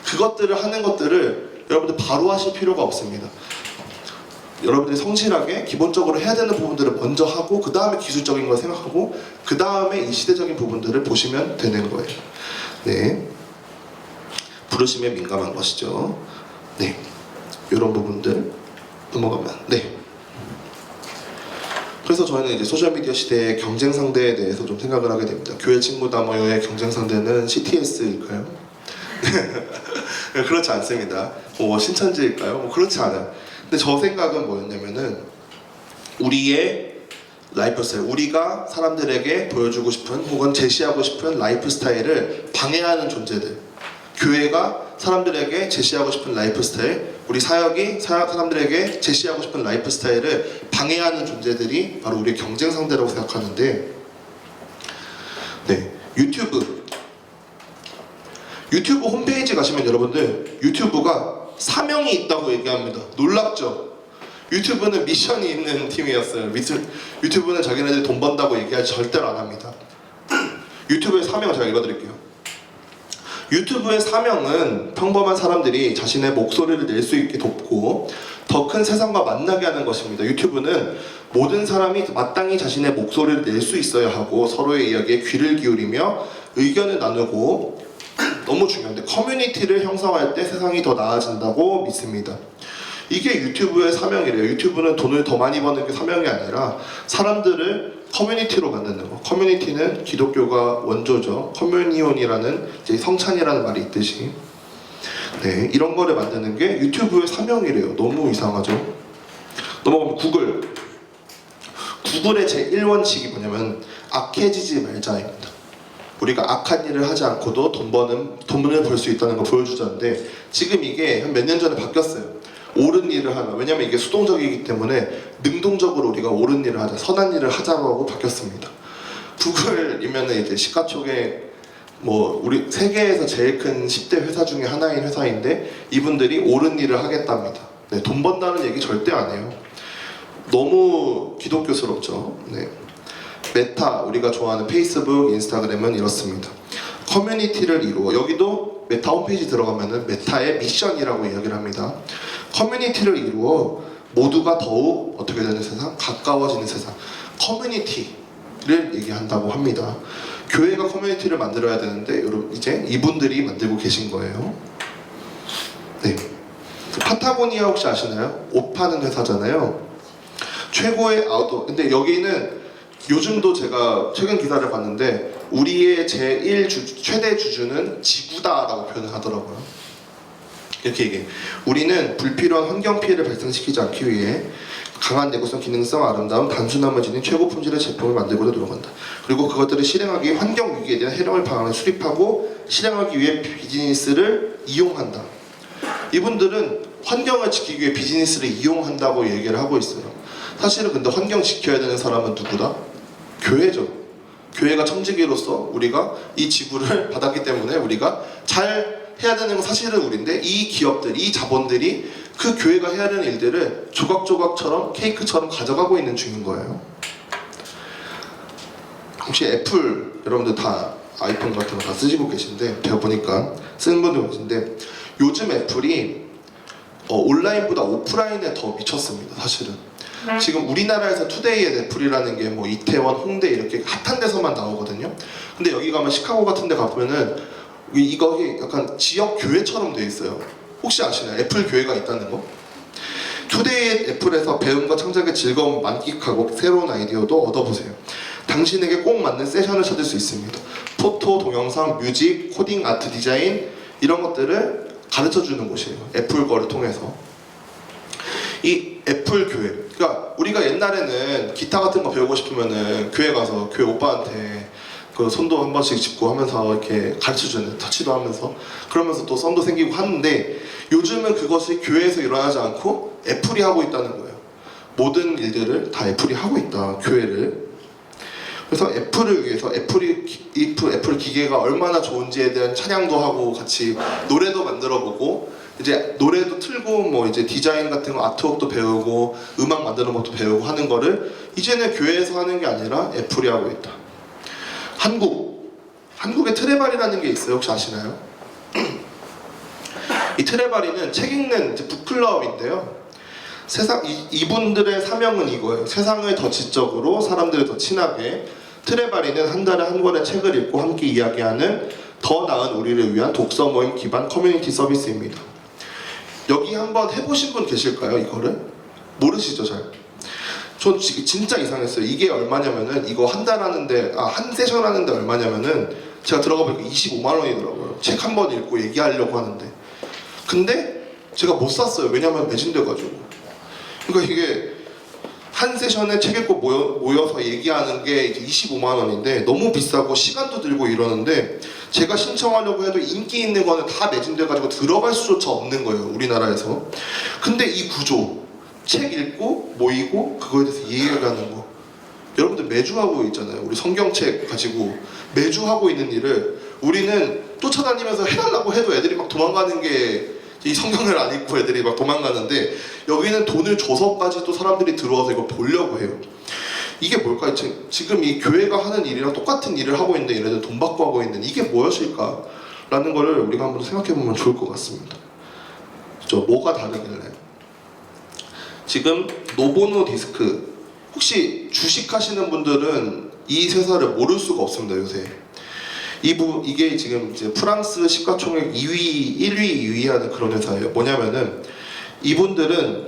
그것들을 하는 것들을 여러분들 바로 하실 필요가 없습니다. 여러분들이 성실하게 기본적으로 해야 되는 부분들을 먼저 하고, 그 다음에 기술적인 걸 생각하고, 그 다음에 이 시대적인 부분들을 보시면 되는 거예요. 네, 부르심에 민감한 것이죠. 네, 이런 부분들 넘어가면, 네. 그래서 저희는 이제 소셜미디어 시대의 경쟁 상대에 대해서 좀 생각을 하게 됩니다. 교회 친구 다모여의 경쟁 상대는 CTS일까요? 그렇지 않습니다. 신천지일까요? 그렇지 않아요. 근데 저 생각은 뭐였냐면은, 우리의 라이프 스타일, 우리가 사람들에게 보여주고 싶은 혹은 제시하고 싶은 라이프 스타일을 방해하는 존재들, 교회가 사람들에게 제시하고 싶은 라이프 스타일, 우리 사역이 사람들에게 제시하고 싶은 라이프 스타일을 방해하는 존재들이 바로 우리의 경쟁 상대라고 생각하는데, 네, 유튜브 홈페이지 가시면 여러분들 유튜브가 사명이 있다고 얘기합니다. 놀랍죠? 유튜브는 미션이 있는 팀이었어요. 유튜브는 자기네들이 돈 번다고 얘기할 절대로 안 합니다. 유튜브의 사명을 제가 읽어드릴게요. 유튜브의 사명은 평범한 사람들이 자신의 목소리를 낼 수 있게 돕고 더 큰 세상과 만나게 하는 것입니다. 유튜브는 모든 사람이 마땅히 자신의 목소리를 낼 수 있어야 하고, 서로의 이야기에 귀를 기울이며 의견을 나누고, 너무 중요한데 커뮤니티를 형성할 때 세상이 더 나아진다고 믿습니다. 이게 유튜브의 사명이래요. 유튜브는 돈을 더 많이 버는 게 사명이 아니라 사람들을 커뮤니티로 만드는 거. 커뮤니티는 기독교가 원조죠. 커뮤니온이라는 이제 성찬이라는 말이 있듯이, 네, 이런 거를 만드는 게 유튜브의 사명이래요. 너무 이상하죠? 넘어가면 구글의 제1원칙이 뭐냐면 악해지지 말자입니다. 우리가 악한 일을 하지 않고도 돈을 벌 수 있다는 걸 보여주자는데, 지금 이게 한 몇 년 전에 바뀌었어요. 옳은 일을 하나, 왜냐면 이게 수동적이기 때문에 능동적으로 우리가 옳은 일을 하자, 선한 일을 하자고 바뀌었습니다. 구글이면은 이제 시가총액 우리 세계에서 제일 큰 10대 회사 중에 하나인 회사인데, 이분들이 옳은 일을 하겠답니다. 네, 돈 번다는 얘기 절대 안 해요. 너무 기독교스럽죠. 네. 메타, 우리가 좋아하는 페이스북, 인스타그램은 이렇습니다. 커뮤니티를 이루어, 여기도 메타 홈페이지 들어가면은 메타의 미션이라고 이야기를 합니다. 커뮤니티를 이루어 모두가 더욱 어떻게 되는 세상? 가까워지는 세상. 커뮤니티를 얘기한다고 합니다. 교회가 커뮤니티를 만들어야 되는데, 여러분 이제 이분들이 만들고 계신 거예요. 네. 파타고니아 혹시 아시나요? 옷 파는 회사잖아요. 최고의 아웃도어. 근데 여기는 요즘도 제가 최근 기사를 봤는데, 우리의 최대 주주는 지구다라고 표현을 하더라고요. 이렇게 얘기해. 우리는 불필요한 환경 피해를 발생시키지 않기 위해 강한 내구성, 기능성, 아름다움, 단순함을 지닌 최고 품질의 제품을 만들고자 노력한다. 그리고 그것들을 실행하기 위해 환경 위기에 대한 해령을 방안을 수립하고 실행하기 위해 비즈니스를 이용한다. 이분들은 환경을 지키기 위해 비즈니스를 이용한다고 얘기를 하고 있어요. 사실은 근데 환경 지켜야 되는 사람은 누구다? 교회죠. 교회가 청지기로서 우리가 이 지구를 받았기 때문에 우리가 잘 해야 되는 건 사실은 우리인데, 이 기업들, 이 자본들이 그 교회가 해야 되는 일들을 조각조각처럼, 케이크처럼 가져가고 있는 중인 거예요. 혹시 애플, 여러분들 다 아이폰 같은 거 다 쓰시고 계신데, 배워보니까 쓰는 분들 계신데, 요즘 애플이 온라인보다 오프라인에 더 미쳤습니다. 사실은 지금 우리나라에서 투데이의 애플이라는 게 이태원, 홍대 이렇게 핫한 데서만 나오거든요. 근데 여기 가면 시카고 같은 데 가보면은 이거 약간 지역 교회처럼 돼 있어요. 혹시 아시나요? 애플 교회가 있다는 거? 투데이의 애플에서 배움과 창작의 즐거움 만끽하고 새로운 아이디어도 얻어보세요. 당신에게 꼭 맞는 세션을 찾을 수 있습니다. 포토, 동영상, 뮤직, 코딩, 아트, 디자인 이런 것들을 가르쳐주는 곳이에요. 애플 거를 통해서. 이 애플 교회, 그러니까 우리가 옛날에는 기타 같은 거 배우고 싶으면은 교회 가서 교회 오빠한테 그 손도 한 번씩 짚고 하면서 이렇게 가르쳐주는, 터치도 하면서 그러면서 또 썸도 생기고 하는데, 요즘은 그것이 교회에서 일어나지 않고 애플이 하고 있다는 거예요. 모든 일들을 다 애플이 하고 있다, 교회를. 그래서 애플을 위해서 애플 기계가 얼마나 좋은지에 대한 찬양도 하고 같이 노래도 만들어보고, 이제 노래도 틀고 뭐 이제 디자인 같은 거 아트웍도 배우고 음악 만드는 것도 배우고 하는 거를 이제는 교회에서 하는 게 아니라 애플이 하고 있다. 한국에 트레바리라는 게 있어요. 혹시 아시나요? 이 트레바리는 책 읽는 이제 북클럽인데요. 이분들의 사명은 이거예요. 세상을 더 지적으로, 사람들을 더 친하게. 트레바리는 한 달에 한 권의 책을 읽고 함께 이야기하는 더 나은 우리를 위한 독서 모임 기반 커뮤니티 서비스입니다. 여기 한번 해보신 분 계실까요? 이거를? 모르시죠, 잘? 전 진짜 이상했어요. 이게 얼마냐면은, 이거 한 세션 하는데 얼마냐면은, 제가 들어가 보니까 25만 원이더라고요. 책 한 번 읽고 얘기하려고 하는데. 근데 제가 못 샀어요. 왜냐면 매진돼가지고. 그러니까 이게 한 세션에 책 읽고 모여서 얘기하는 게 이제 25만 원인데 너무 비싸고 시간도 들고 이러는데, 제가 신청하려고 해도 인기 있는 거는 다 매진돼가지고 들어갈 수조차 없는 거예요, 우리나라에서. 근데 이 구조, 책 읽고 모이고 그거에 대해서 얘기하는 거, 여러분들 매주 하고 있잖아요. 우리 성경책 가지고 매주 하고 있는 일을 우리는 쫓아다니면서 해달라고 해도 애들이 막 도망가는 게, 이 성경을 안 읽고 애들이 막 도망가는데, 여기는 돈을 줘서까지 또 사람들이 들어와서 이거 보려고 해요. 이게 뭘까요? 지금 이 교회가 하는 일이랑 똑같은 일을 하고 있는데 얘네들 돈 받고 하고 있는 이게 무엇일까? 라는 거를 우리가 한번 생각해보면 좋을 것 같습니다. 뭐가 다르길래? 지금 노보노디스크, 혹시 주식하시는 분들은 이 회사를 모를 수가 없습니다, 요새. 이게 지금 이제 프랑스 시가총액 1위, 2위 하는 그런 회사예요. 뭐냐면은 이분들은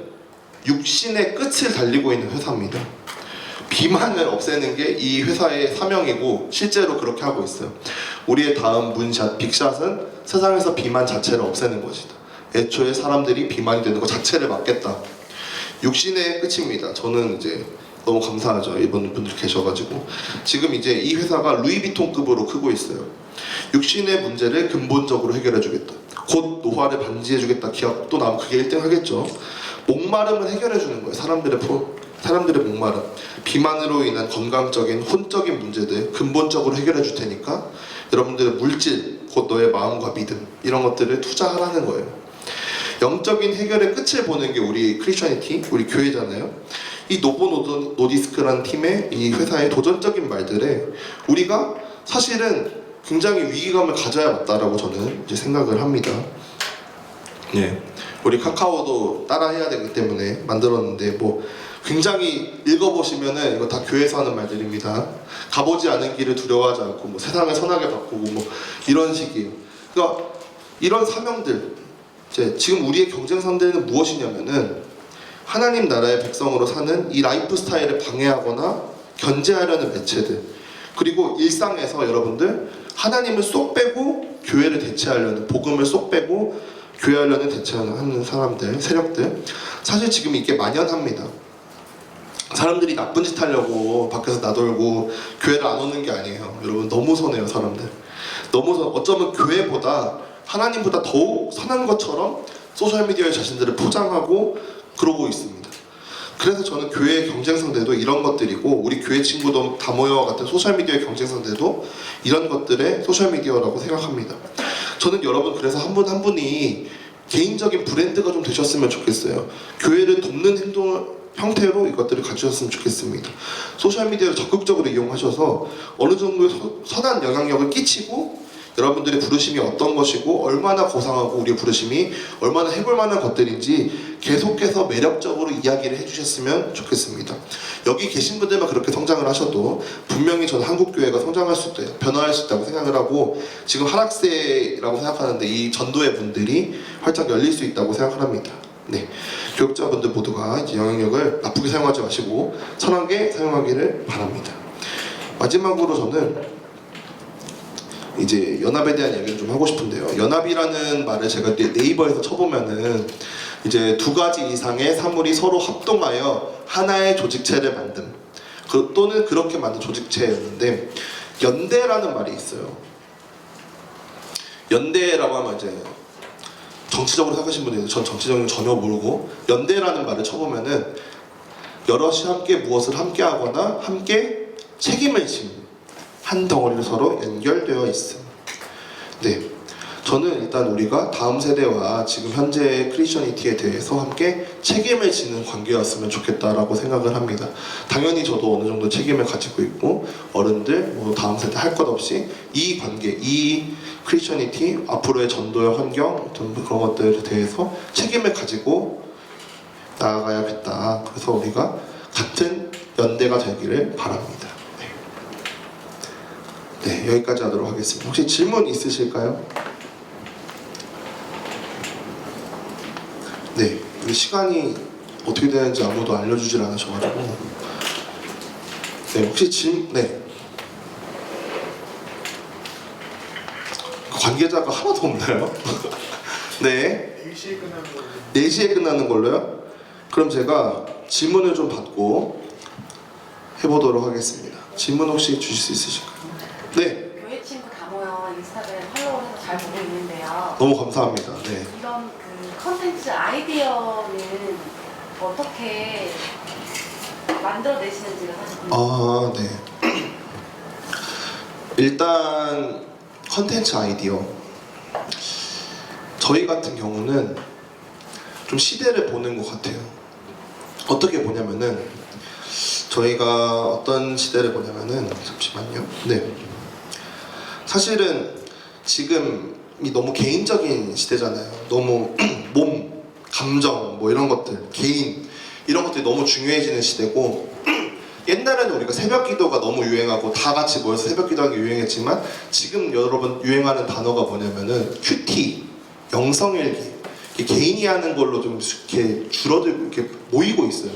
육신의 끝을 달리고 있는 회사입니다. 비만을 없애는 게 이 회사의 사명이고 실제로 그렇게 하고 있어요. 우리의 다음 문샷, 빅샷은 세상에서 비만 자체를 없애는 것이다. 애초에 사람들이 비만이 되는 것 자체를 막겠다. 육신의 끝입니다. 저는 이제 너무 감사하죠. 이런 분들 계셔가지고. 지금 이제 이 회사가 루이비통급으로 크고 있어요. 육신의 문제를 근본적으로 해결해주겠다. 곧 노화를 방지해주겠다. 기업 또 나오면 그게 1등 하겠죠. 목마름을 해결해주는 거예요. 사람들의 목마름. 비만으로 인한 건강적인, 혼적인 문제들 근본적으로 해결해줄 테니까 여러분들의 물질, 곧 너의 마음과 믿음, 이런 것들을 투자하라는 거예요. 영적인 해결의 끝을 보는 게 우리 크리스천이티, 우리 교회잖아요. 이 노보노디스크라는 팀의 이 회사의 도전적인 말들에 우리가 사실은 굉장히 위기감을 가져야 맞다라고 저는 이제 생각을 합니다. 예, 우리 카카오도 따라해야 되기 때문에 만들었는데, 뭐 굉장히 읽어보시면은 이거 다 교회에서 하는 말들입니다. 가보지 않은 길을 두려워하지 않고, 뭐 세상을 선하게 바꾸고, 뭐 이런 식이에요. 그러니까 이런 사명들, 지금 우리의 경쟁 상대는 무엇이냐면은 하나님 나라의 백성으로 사는 이 라이프 스타일을 방해하거나 견제하려는 매체들, 그리고 일상에서 여러분들 하나님을 쏙 빼고 교회를 대체하려는, 복음을 쏙 빼고 교회하려는 대체하는 사람들, 세력들, 사실 지금 이게 만연합니다. 사람들이 나쁜 짓 하려고 밖에서 나돌고 교회를 안 오는 게 아니에요. 여러분 너무 선해요, 사람들. 어쩌면 교회보다, 하나님보다 더욱 선한 것처럼 소셜미디어에 자신들을 포장하고 그러고 있습니다. 그래서 저는 교회의 경쟁 상대도 이런 것들이고, 우리 교회 친구도 다모여와 같은 소셜미디어의 경쟁 상대도 이런 것들의 소셜미디어라고 생각합니다. 저는 여러분 그래서 한 분 한 분이 개인적인 브랜드가 좀 되셨으면 좋겠어요. 교회를 돕는 형태로 이것들을 갖추셨으면 좋겠습니다. 소셜미디어를 적극적으로 이용하셔서 어느 정도의 선한 영향력을 끼치고, 여러분들의 부르심이 어떤 것이고 얼마나 고상하고 우리의 부르심이 얼마나 해볼 만한 것들인지 계속해서 매력적으로 이야기를 해주셨으면 좋겠습니다. 여기 계신 분들만 그렇게 성장을 하셔도 분명히 저는 한국교회가 성장할 수 있다, 변화할 수 있다고 생각을 하고, 지금 하락세라고 생각하는데 이 전도의 분들이 활짝 열릴 수 있다고 생각을 합니다. 네, 교육자분들 모두가 이제 영향력을 나쁘게 사용하지 마시고 선하게 사용하기를 바랍니다. 마지막으로 저는 이제 연합에 대한 얘기를 좀 하고 싶은데요. 연합이라는 말을 제가 네이버에서 쳐보면은 이제 두 가지 이상의 사물이 서로 합동하여 하나의 조직체를 만듦. 또는 그렇게 만든 조직체였는데 연대라는 말이 있어요. 연대라고 하면 이제 정치적으로 생각하시는 분들은 전 정치적인 거 전혀 모르고 연대라는 말을 쳐보면은 여럿이 함께 무엇을 함께 하거나 함께 책임을 지는 한 덩어리로 서로 연결되어 있음. 네, 저는 일단 우리가 다음 세대와 지금 현재 크리스천이티에 대해서 함께 책임을 지는 관계였으면 좋겠다라고 생각을 합니다. 당연히 저도 어느 정도 책임을 가지고 있고 어른들, 뭐 다음 세대 할 것 없이 이 관계, 이 크리스천이티 앞으로의 전도의 환경 그런 것들에 대해서 책임을 가지고 나아가야겠다. 그래서 우리가 같은 연대가 되기를 바랍니다. 네, 여기까지 하도록 하겠습니다. 혹시 질문 있으실까요? 네, 우리 시간이 어떻게 되는지 아무도 알려주질 않으셔가지고. 네, 혹시 네. 관계자가 하나도 없나요? 네. 4시에 끝나는 걸로. 4시에 끝나는 걸로요? 그럼 제가 질문을 좀 받고 해보도록 하겠습니다. 질문 혹시 주실 수 있으실까요? 네. 교회 친구 다 모여 인스타그램 팔로우해서 잘 보고 있는데요. 너무 감사합니다. 네. 이런 그 컨텐츠 아이디어는 어떻게 만들어내시는지가 사실 궁금해요. 아, 네. 일단 컨텐츠 아이디어. 저희 같은 경우는 좀 시대를 보는 것 같아요. 어떻게 보냐면은 저희가 어떤 시대를 보냐면은 잠시만요. 네. 사실은 지금이 너무 개인적인 시대잖아요. 너무 몸, 감정 뭐 이런 것들, 개인 이런 것들이 너무 중요해지는 시대고 옛날에는 우리가 새벽 기도가 너무 유행하고 다 같이 모여서 새벽 기도하는 게 유행했지만 지금 여러분 유행하는 단어가 뭐냐면은 큐티, 영성일기 이게 개인이 하는 걸로 좀 이렇게 줄어들고 이렇게 모이고 있어요.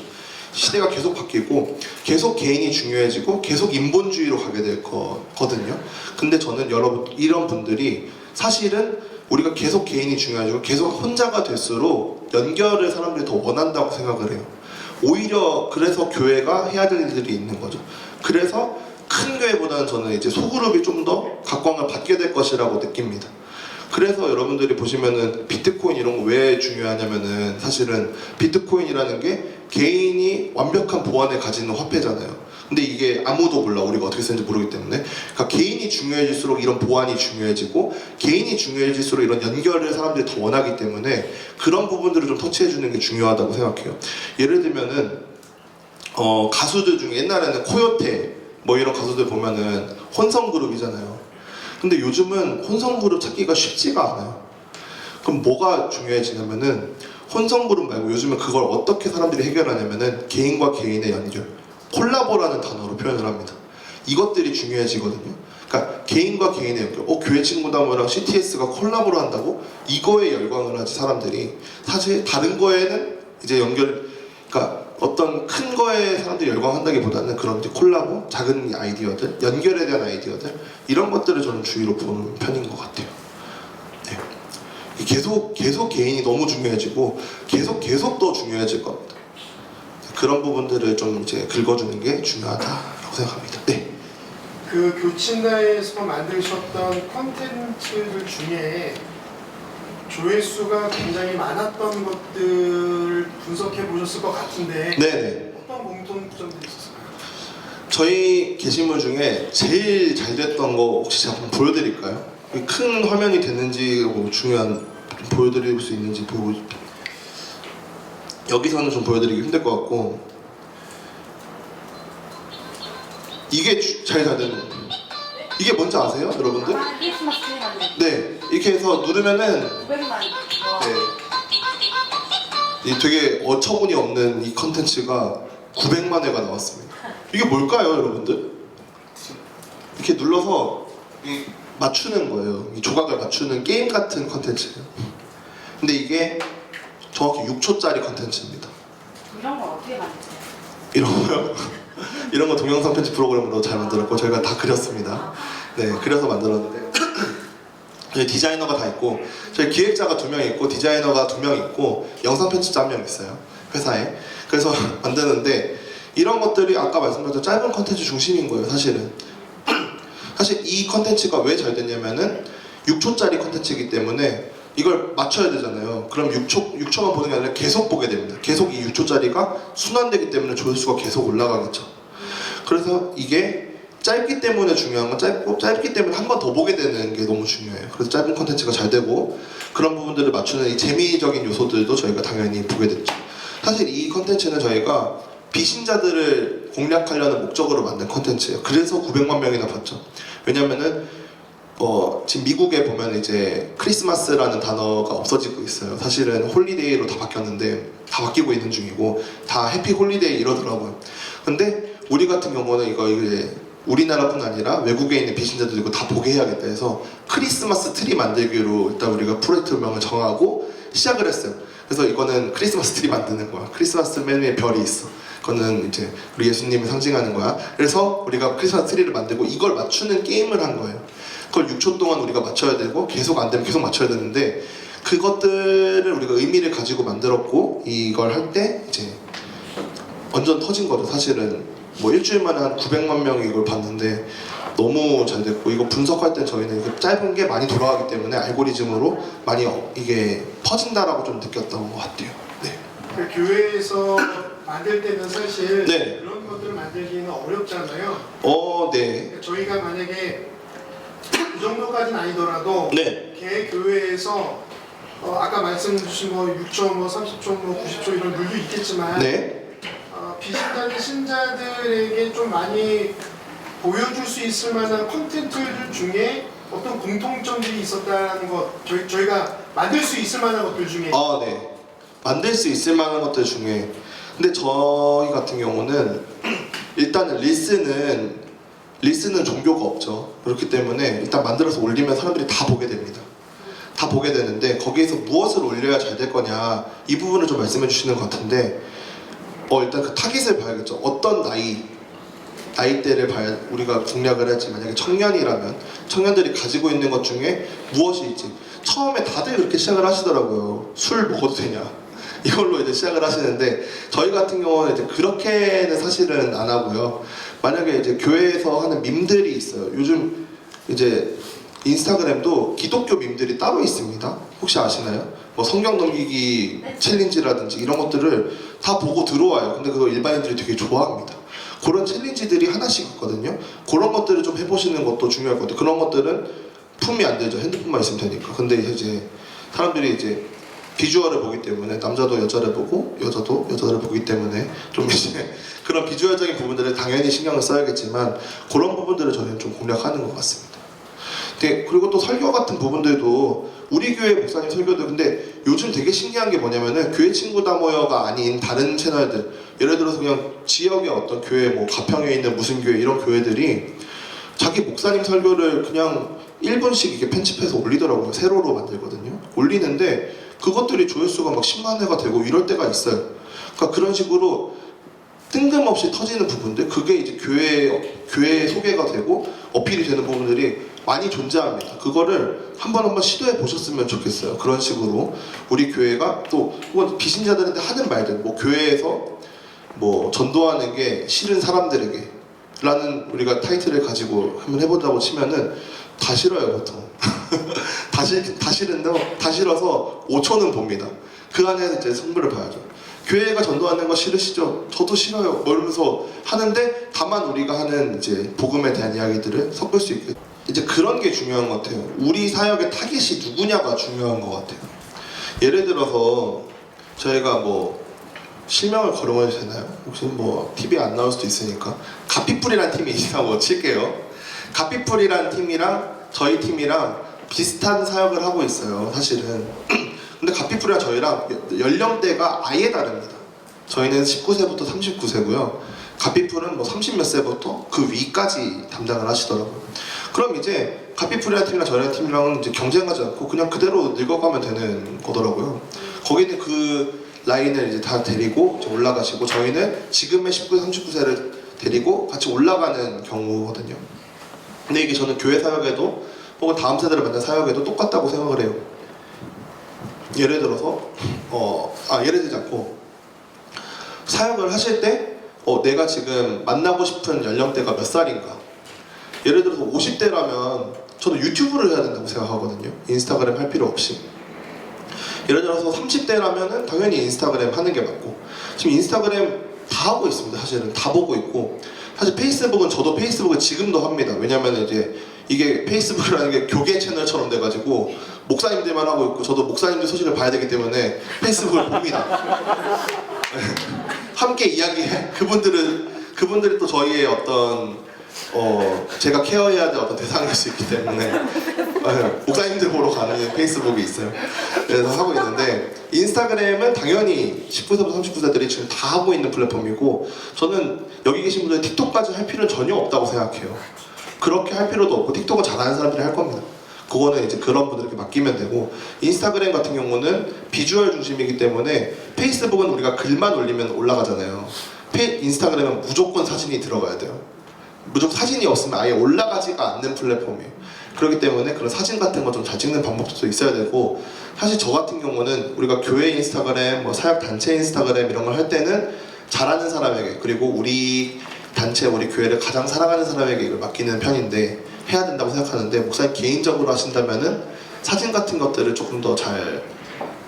시대가 계속 바뀌고 계속 개인이 중요해지고 계속 인본주의로 가게 될 거거든요. 근데 저는 여러분 이런 분들이 사실은 우리가 계속 개인이 중요해지고 계속 혼자가 될수록 연결을 사람들이 더 원한다고 생각을 해요. 오히려 그래서 교회가 해야 될 일들이 있는 거죠. 그래서 큰 교회보다는 저는 이제 소그룹이 좀 더 각광을 받게 될 것이라고 느낍니다. 그래서 여러분들이 보시면은 비트코인 이런 거 왜 중요하냐면은 사실은 비트코인이라는 게 개인이 완벽한 보안을 가지는 화폐잖아요. 근데 이게 아무도 몰라. 우리가 어떻게 쓰는지 모르기 때문에. 그러니까 개인이 중요해질수록 이런 보안이 중요해지고 개인이 중요해질수록 이런 연결을 사람들이 더 원하기 때문에 그런 부분들을 좀 터치해주는 게 중요하다고 생각해요. 예를 들면은 가수들 중에 옛날에는 코요테 뭐 이런 가수들 보면은 혼성 그룹이잖아요. 근데 요즘은 혼성 그룹 찾기가 쉽지가 않아요. 그럼 뭐가 중요해지냐면은 혼성 그룹 말고 요즘은 그걸 어떻게 사람들이 해결하냐면은 개인과 개인의 연결, 콜라보라는 단어로 표현을 합니다. 이것들이 중요해지거든요. 그러니까 개인과 개인의 연결. 교회 친구다모랑 CTS가 콜라보를 한다고? 이거에 열광을 하지 사람들이. 사실 다른 거에는 이제 그러니까 어떤 큰 거에 사람들이 열광한다기보다는 그런 이제 콜라보, 작은 아이디어들, 연결에 대한 아이디어들 이런 것들을 저는 주의로 보는 편인 것 같아요. 네. 계속 개인이 너무 중요해지고 계속 더 중요해질 겁니다. 그런 부분들을 좀 이제 긁어주는 게 중요하다고 생각합니다. 네. 그 교친다에서 만드셨던 콘텐츠들 중에 조회수가 굉장히 많았던 것들 분석해 보셨을 것 같은데 네네. 어떤 공통점들이 있었을까요? 저희 게시물 중에 제일 잘 됐던 거 혹시 제가 한번 보여드릴까요? 큰 화면이 됐는지 뭐 중요한 좀 보여드릴 수 있는지 보고 여기서는 좀 보여드리기 힘들 것 같고 이게 잘 되는 이게 뭔지 아세요, 여러분들? 크리스마스 트리 만들기. 네, 이렇게 해서 누르면은 500만. 네. 이 되게 어처구니 없는 이 컨텐츠가 900만 회가 나왔습니다. 이게 뭘까요, 여러분들? 이렇게 눌러서 맞추는 거예요. 이 조각을 맞추는 게임 같은 컨텐츠예요. 근데 이게 정확히 6초짜리 컨텐츠입니다. 이런 걸 어떻게 만드세요? 이런 거요? 이런 거 동영상 편집 프로그램으로 잘 만들었고 저희가 다 그렸습니다. 네, 그려서 만들었는데 저희 디자이너가 다 있고 저희 기획자가 2명 있고 디자이너가 2명 있고 영상 편집자 1명 있어요 회사에. 그래서 만드는데 이런 것들이 아까 말씀드렸던 짧은 컨텐츠 중심인 거예요 사실은. 사실 이 컨텐츠가 왜 잘 됐냐면은 6초짜리 컨텐츠이기 때문에 이걸 맞춰야 되잖아요. 그럼 6초만 보는 게 아니라 계속 보게 됩니다. 계속 이 6초짜리가 순환되기 때문에 조회수가 계속 올라가겠죠. 그래서 이게 짧기 때문에 중요한 건 짧기 때문에 한 번 더 보게 되는 게 너무 중요해요. 그래서 짧은 콘텐츠가 잘 되고 그런 부분들을 맞추는 이 재미적인 요소들도 저희가 당연히 보게 됐죠. 사실 이 콘텐츠는 저희가 비신자들을 공략하려는 목적으로 만든 콘텐츠예요. 그래서 900만 명이나 봤죠. 왜냐면은 지금 미국에 보면 이제 크리스마스라는 단어가 없어지고 있어요. 사실은 홀리데이로 다 바뀌었는데 다 바뀌고 있는 중이고 다 해피 홀리데이 이러더라고요. 근데 우리 같은 경우는 이거 이제 우리나라뿐 아니라 외국에 있는 비신자들도 이거 다 보게 해야겠다 해서 크리스마스 트리 만들기로 일단 우리가 프로젝트명을 정하고 시작을 했어요. 그래서 이거는 크리스마스 트리 만드는 거야. 크리스마스 맨 위에 별이 있어. 그거는 이제 우리 예수님을 상징하는 거야. 그래서 우리가 크리스마스 트리를 만들고 이걸 맞추는 게임을 한 거예요. 그걸 6초 동안 우리가 맞춰야 되고 계속 안 되면 계속 맞춰야 되는데 그것들을 우리가 의미를 가지고 만들었고 이걸 할 때 이제 완전 터진 거죠. 사실은 뭐 일주일 만에 한 900만 명이 이걸 봤는데 너무 잘 됐고 이거 분석할 때 저희는 이게 짧은 게 많이 돌아가기 때문에 알고리즘으로 많이 이게 퍼진다라고 좀 느꼈던 것 같아요. 네. 그 교회에서 만들 때는 사실 네. 그런 것들을 만들기는 어렵잖아요. 네. 저희가 만약에 그 정도까지는 아니더라도 네. 개 교회에서 아까 말씀 주신 뭐 6초, 뭐 30초, 뭐 90초 이런 룰도 있겠지만 네. 비신자들 신자들에게 좀 많이 보여줄 수 있을 만한 콘텐츠들 중에 어떤 공통점들이 있었다는 것 저희가 만들 수 있을 만한 것들 중에 네. 만들 수 있을 만한 것들 중에 근데 저희 같은 경우는 일단은 리스는 종교가 없죠. 그렇기 때문에 일단 만들어서 올리면 사람들이 다 보게 됩니다. 다 보게 되는데 거기에서 무엇을 올려야 잘 될 거냐 이 부분을 좀 말씀해 주시는 것 같은데 일단 그 타깃을 봐야겠죠. 어떤 나이대를 봐야 우리가 공략을 할지. 만약에 청년이라면 청년들이 가지고 있는 것 중에 무엇이 있지. 처음에 다들 그렇게 시작을 하시더라고요. 술 먹어도 되냐 이걸로 이제 시작을 하시는데 저희 같은 경우는 이제 그렇게는 사실은 안 하고요. 만약에 이제 교회에서 하는 밈들이 있어요. 요즘 이제 인스타그램도 기독교 밈들이 따로 있습니다. 혹시 아시나요? 뭐 성경 넘기기 챌린지라든지 이런 것들을 다 보고 들어와요. 근데 그거 일반인들이 되게 좋아합니다. 그런 챌린지들이 하나씩 있거든요. 그런 것들을 좀 해보시는 것도 중요할 것 같아요. 그런 것들은 품이 안 되죠. 핸드폰만 있으면 되니까. 근데 이제 사람들이 이제 비주얼을 보기 때문에 남자도 여자를 보고 여자도 여자를 보기 때문에 좀 이제 그런 비주얼적인 부분들을 당연히 신경을 써야겠지만 그런 부분들을 저는 좀 공략하는 것 같습니다. 네, 그리고 또 설교 같은 부분들도 우리 교회 목사님 설교도 근데 요즘 되게 신기한 게 뭐냐면은 교회 친구 다 모여가 아닌 다른 채널들 예를 들어서 그냥 지역의 어떤 교회 뭐 가평에 있는 무슨 교회 이런 교회들이 자기 목사님 설교를 그냥 1분씩 이렇게 편집해서 올리더라고요. 세로로 만들거든요. 올리는데 그것들이 조회수가 막 10만 회가 되고 이럴 때가 있어요. 그러니까 그런 식으로 뜬금없이 터지는 부분들 그게 이제 교회 소개가 되고 어필이 되는 부분들이 많이 존재합니다. 그거를 한번 시도해 보셨으면 좋겠어요. 그런 식으로 우리 교회가 또 혹은 비신자들한테 하는 말들 뭐 교회에서 뭐 전도하는 게 싫은 사람들에게 라는 우리가 타이틀을 가지고 한번 해보자고 치면은 다 싫어요 보통. 다 싫어서 5초는 봅니다. 그 안에 이제 성부를 봐야죠. 교회가 전도하는 거 싫으시죠? 저도 싫어요. 이러면서 하는데 다만 우리가 하는 이제 복음에 대한 이야기들을 섞을 수 있게 이제 그런 게 중요한 것 같아요. 우리 사역의 타깃이 누구냐가 중요한 것 같아요. 예를 들어서 저희가 뭐 실명을 거론해도 되나요? 혹시 뭐 TV에 안 나올 수도 있으니까 가피풀이라는 팀이 있다고 칠게요. 가피풀이라는 팀이랑 저희 팀이랑 비슷한 사역을 하고 있어요. 사실은. 근데 가피풀이랑 저희랑 연령대가 아예 다릅니다. 저희는 19세부터 39세고요. 가피풀은 뭐 30몇 세부터 그 위까지 담당을 하시더라고요. 그럼 이제 가피풀이라는 팀이랑 저희랑 팀이랑은 이제 경쟁하지 않고 그냥 그대로 늙어가면 되는 거더라고요. 거기는 그 라인을 이제 다 데리고 이제 올라가시고 저희는 지금의 19세, 데리고 같이 올라가는 경우거든요. 근데 이게 저는 교회 사역에도 혹은 다음 세대를 만난 사역에도 똑같다고 생각을 해요. 예를 들어서 예를 들지 않고 사역을 하실 때 내가 지금 만나고 싶은 연령대가 몇 살인가, 예를 들어서 50대라면 저는 유튜브를 해야 된다고 생각하거든요. 인스타그램 할 필요 없이. 예를 들어서 30대라면 당연히 인스타그램 하는 게 맞고, 지금 인스타그램 다 하고 있습니다. 사실은 다 보고 있고, 사실 페이스북은 저도 페이스북을 지금도 합니다. 왜냐면 이제 이게 페이스북이라는 게 교계 채널처럼 돼가지고 목사님들만 하고 있고 저도 목사님들 소식을 봐야 되기 때문에 페이스북을 봅니다. 함께 이야기해. 그분들이 또 저희의 어떤 제가 케어해야 될 어떤 대상일 수 있기 때문에 목사님들 보러 가는 페이스북이 있어요. 그래서 하고 있는데, 인스타그램은 당연히 19세부터 39세들이 지금 다 하고 있는 플랫폼이고, 저는 여기 계신 분들 틱톡까지 할 필요는 전혀 없다고 생각해요. 그렇게 할 필요도 없고 틱톡은 잘하는 사람들이 할 겁니다. 그거는 이제 그런 분들에게 맡기면 되고, 인스타그램 같은 경우는 비주얼 중심이기 때문에, 페이스북은 우리가 글만 올리면 올라가잖아요. 인스타그램은 무조건 사진이 들어가야 돼요. 무조건 사진이 없으면 아예 올라가지가 않는 플랫폼이에요. 그렇기 때문에 그런 사진 같은 거 좀 잘 찍는 방법도 있어야 되고, 사실 저 같은 경우는 우리가 교회 인스타그램, 뭐 사역 단체 인스타그램 이런 걸 할 때는 잘하는 사람에게, 그리고 우리 단체, 우리 교회를 가장 사랑하는 사람에게 이걸 맡기는 편인데, 해야 된다고 생각하는데, 목사님 개인적으로 하신다면은 사진 같은 것들을 조금 더 잘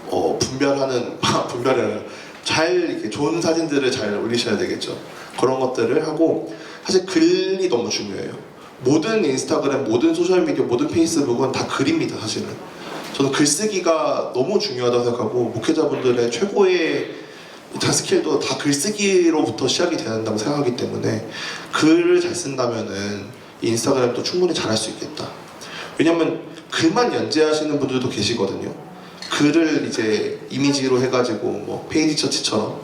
분별을 잘 이렇게 좋은 사진들을 잘 올리셔야 되겠죠. 그런 것들을 하고, 사실 글이 너무 중요해요. 모든 인스타그램, 모든 소셜미디어, 모든 페이스북은 다 글입니다. 사실은 저는 글쓰기가 너무 중요하다고 생각하고, 목회자분들의 최고의 스킬도 다 글쓰기로부터 시작이 돼야 된다고 생각하기 때문에, 글을 잘 쓴다면은 이 인스타그램도 충분히 잘할 수 있겠다. 왜냐면 글만 연재하시는 분들도 계시거든요. 글을 이제 이미지로 해가지고 뭐 페이지 처치처럼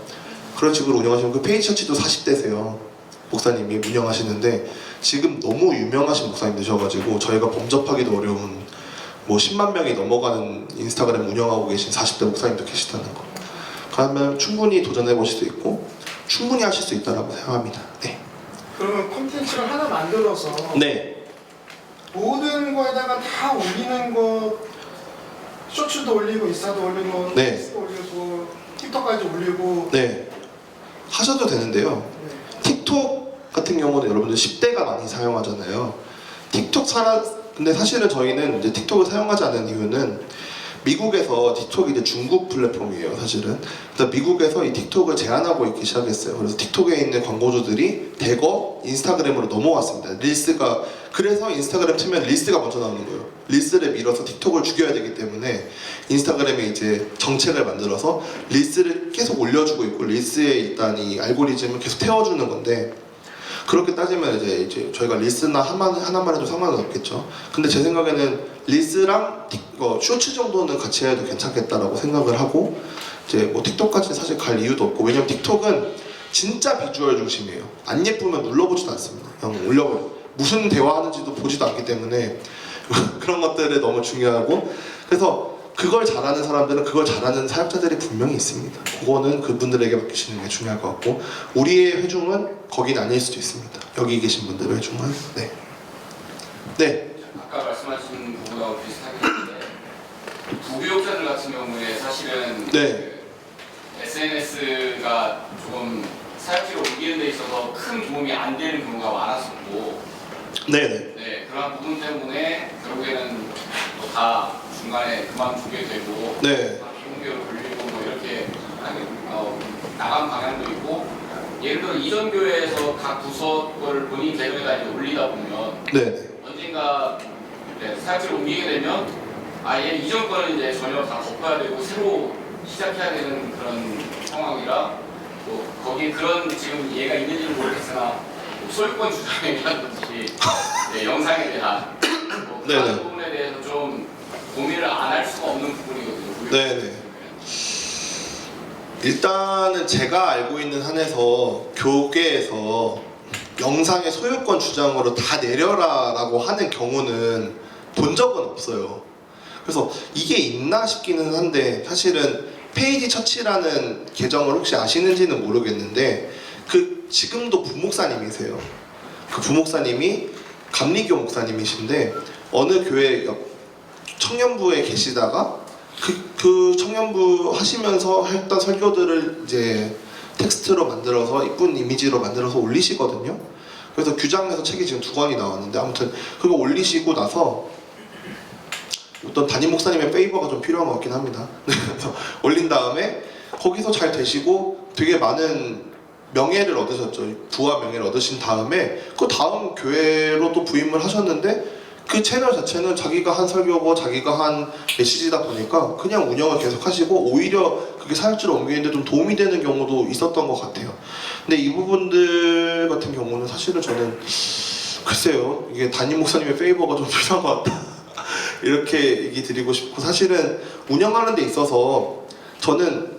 그런 식으로 운영하시면, 그 페이지 처치도 40대세요. 목사님이 운영하시는데, 지금 너무 유명하신 목사님이셔가지고 저희가 범접하기도 어려운 뭐 10만 명이 넘어가는 인스타그램 운영하고 계신 40대 목사님도 계시다는 거. 그러면 충분히 도전해 보실 수 있고 충분히 하실 수 있다고 생각합니다. 네. 그러면 콘텐츠를 하나 만들어서 네. 모든 거에다가 다 올리는 거, 쇼츠도 올리고 인스타도 올리고 네. 페이스도 올리고 틱톡까지 올리고 네. 하셔도 되는데요. 틱톡 같은 경우는 여러분들 10대가 많이 사용하잖아요. 근데 사실은 저희는 이제 틱톡을 사용하지 않는 이유는, 미국에서 틱톡이 이제 중국 플랫폼이에요, 사실은. 그래서 미국에서 이 틱톡을 제한하고 있기 시작했어요. 그래서 틱톡에 있는 광고주들이 대거 인스타그램으로 넘어왔습니다. 그래서 인스타그램 치면 릴스가 먼저 나오는 거예요. 릴스를 밀어서 틱톡을 죽여야 되기 때문에 인스타그램이 이제 정책을 만들어서 릴스를 계속 올려주고 있고, 릴스에 일단 이 알고리즘을 계속 태워주는 건데, 그렇게 따지면 이제 저희가 릴스나 하나만 해도 상관은 없겠죠. 근데 제 생각에는 릴스랑 쇼츠 정도는 같이 해도 괜찮겠다라고 생각을 하고, 이제 뭐 틱톡까지 사실 갈 이유도 없고, 왜냐면 틱톡은 진짜 비주얼 중심이에요. 안 예쁘면 눌러보지도 않습니다. 그냥 올려버려요. 무슨 대화하는지도 보지도 않기 때문에 그런 것들이 너무 중요하고, 그래서 그걸 잘하는 사람들은 그걸 잘하는 사역자들이 분명히 있습니다. 그거는 그분들에게 맡기시는 게 중요할 것 같고, 우리의 회중은 거긴 아닐 수도 있습니다. 여기 계신 분들의 회중은. 네. 네. 아까 말씀하신 부분하고 비슷하게 했는데, 부교육자들 같은 경우에 사실은 네. SNS가 조금 사역지를 옮기는 데 있어서 큰 도움이 안 되는 경우가 많았었고, 네네. 네, 그런 부분 때문에 결국에는 다 중간에 그만두게 되고, 네. 비공개로 돌리고 뭐 이렇게 나간 방향도 있고, 예를 들어 이전 교회에서 각 부서 거를 본인 계정에다 이제 올리다 보면 네네. 언젠가 사역지를 옮기게 되면 아예 이전 거는 이제 전혀 다 덮어야 되고 새로 시작해야 되는 그런 상황이라, 또 거기에 그런 지금 얘가 있는지는 모르겠으나 소유권 주장이라든지 네, 영상에 대한 뭐 그런 네네. 부분에 대해서 좀 고민을 안 할 수가 없는 부분이거든요. 네네. 일단은 제가 알고 있는 한에서 교계에서 영상의 소유권 주장으로 다 내려라 라고 하는 경우는 본 적은 없어요. 그래서 이게 있나 싶기는 한데, 사실은 페이지 처치라는 계정을 혹시 아시는지는 모르겠는데, 그 지금도 부목사님이세요. 그 부목사님이 감리교 목사님이신데 어느 교회 청년부에 계시다가 그 청년부 하시면서 했던 설교들을 이제 텍스트로 만들어서 이쁜 이미지로 만들어서 올리시거든요. 그래서 규장에서 책이 지금 2권이 나왔는데 아무튼 그거 올리시고 나서 어떤 담임 목사님의 페이버가 좀 필요한 것 같긴 합니다. 그래서 올린 다음에 거기서 잘 되시고 되게 많은 명예를 얻으셨죠. 부와 명예를 얻으신 다음에 그 다음 교회로 또 부임을 하셨는데 그 채널 자체는 자기가 한 설교고 자기가 한 메시지다 보니까 그냥 운영을 계속 하시고 오히려 그게 사역지로 옮기는데 좀 도움이 되는 경우도 있었던 것 같아요. 근데 이 부분들 같은 경우는 사실은 저는 글쎄요, 이게 담임 목사님의 페이버가 좀 필요한 것 같다 이렇게 얘기 드리고 싶고, 사실은 운영하는 데 있어서 저는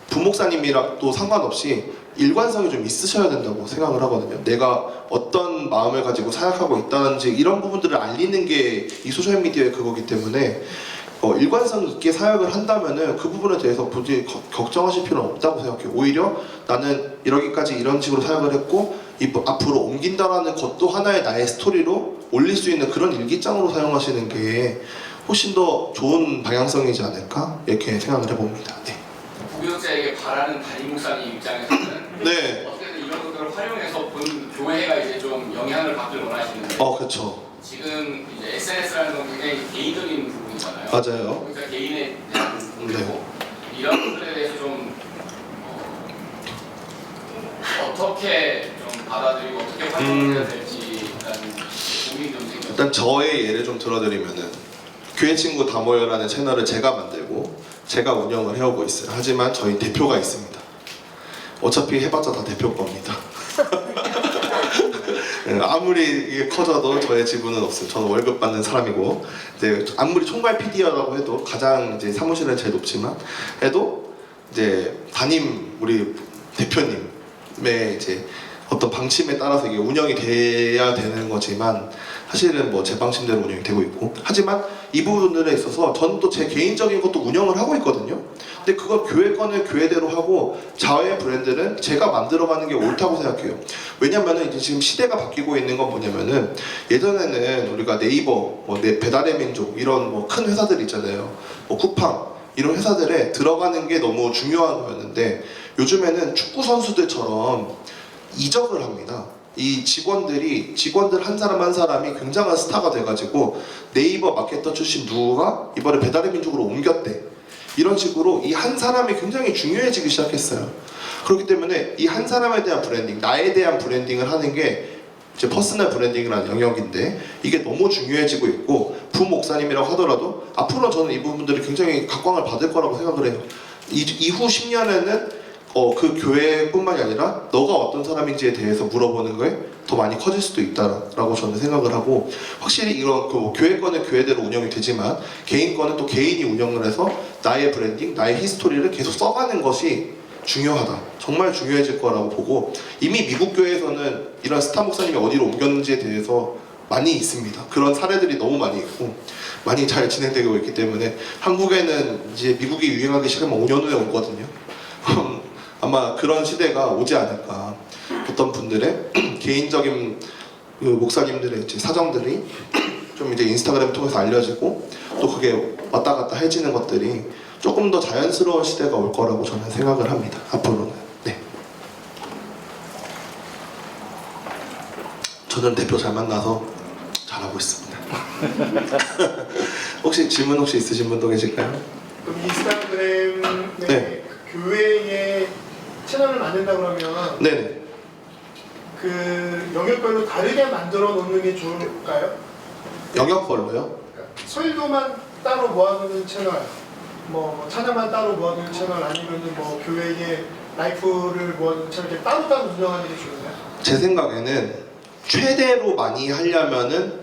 부목사님이랑도 상관없이 일관성이 좀 있으셔야 된다고 생각을 하거든요. 내가 어떤 마음을 가지고 사역하고 있다는지 이런 부분들을 알리는 게 이 소셜미디어의 그거기 때문에 일관성 있게 사역을 한다면은 그 부분에 대해서 굳이 걱정하실 필요는 없다고 생각해요. 오히려 나는 이러기까지 이런 식으로 사역을 했고 앞으로 옮긴다라는 것도 하나의 나의 스토리로 올릴 수 있는 그런 일기장으로 사용하시는 게 훨씬 더 좋은 방향성이지 않을까 이렇게 생각을 해봅니다. 네. 부교육자에게 바라는 담임 목사님 입장에서는 네. 어떻게든 이런 것들을 활용해서 본 교회가 이제 좀 영향을 받길 원하시는데 그렇죠. 지금 이제 SNS라는 건 굉장히 개인적인 부분이잖아요. 맞아요. 그러니까 개인에 대한 부분이고 이런 부분에 대해서 좀 어떻게 좀 받아들이고 어떻게 활용해야 될지라는 고민이 좀 생겼어요. 일단 저의 예를 좀 들어드리면은 교회 친구 다 모여라는 채널을 제가 만들고 제가 운영을 해오고 있어요. 하지만 저희 대표가 있습니다. 어차피 해봤자 다 대표 겁니다. 아무리 이게 커져도 저의 지분은 없어요. 저는 월급 받는 사람이고, 이제 아무리 총괄 PD라고 해도 가장 이제 사무실은 제일 높지만 해도 이제 담임 우리 대표님의 이제 어떤 방침에 따라서 이게 운영이 돼야 되는 거지만 사실은 뭐 제 방침대로 운영이 되고 있고, 하지만 이 부분들에 있어서 저는 또 제 개인적인 것도 운영을 하고 있거든요. 근데 그걸 교회 거는 교회대로 하고 저의 브랜드는 제가 만들어가는 게 옳다고 생각해요. 왜냐면은 이제 지금 시대가 바뀌고 있는 건 뭐냐면은 예전에는 우리가 네이버, 뭐 배달의 민족 이런 뭐 큰 회사들 있잖아요. 뭐 쿠팡 이런 회사들에 들어가는 게 너무 중요한 거였는데 요즘에는 축구 선수들처럼 이적을 합니다. 이 직원들 한 사람 한 사람이 굉장한 스타가 돼가지고 네이버 마케터 출신 누구가 이번에 배달의 민족으로 옮겼대. 이런 식으로 이 한 사람이 굉장히 중요해지기 시작했어요. 그렇기 때문에 이 한 사람에 대한 브랜딩, 나에 대한 브랜딩을 하는 게 이제 퍼스널 브랜딩이라는 영역인데 이게 너무 중요해지고 있고, 부목사님이라고 하더라도 앞으로 저는 이 부분들이 굉장히 각광을 받을 거라고 생각을 해요. 이후 10년에는 그 교회뿐만이 아니라 너가 어떤 사람인지에 대해서 물어보는 거에 더 많이 커질 수도 있다라고 저는 생각을 하고, 확실히 이런 그 교회 거는 교회대로 운영이 되지만 개인 거는 또 개인이 운영을 해서 나의 브랜딩, 나의 히스토리를 계속 써가는 것이 중요하다. 정말 중요해질 거라고 보고, 이미 미국 교회에서는 이런 스타 목사님이 어디로 옮겼는지에 대해서 많이 있습니다. 그런 사례들이 너무 많이 있고 많이 잘 진행되고 있기 때문에 한국에는 이제 미국이 유행하기 시작하면 5년 후에 오거든요. 아마 그런 시대가 오지 않을까. 어떤 분들의 개인적인 그 목사님들의 이제 사정들이 좀 이제 인스타그램 통해서 알려지고 또 그게 왔다 갔다 해지는 것들이 조금 더 자연스러운 시대가 올 거라고 저는 생각을 합니다. 앞으로는. 네. 저는 대표 잘 만나서 잘하고 있습니다. 혹시 질문 혹시 있으신 분도 계실까요? 그럼 인스타그램에 네. 교회에 채널을 만든다 그러면 네네. 그 영역별로 다르게 만들어 놓는 게 좋을까요? 영역별로요? 그러니까 설교만 따로 모아두는 채널, 뭐 찬양만 따로 모아두는 채널, 아니면은 뭐 교회의 라이프를 모아두는 채널 이렇게 따로따로 운영하는 게 좋을까요? 제 생각에는 최대로 많이 하려면은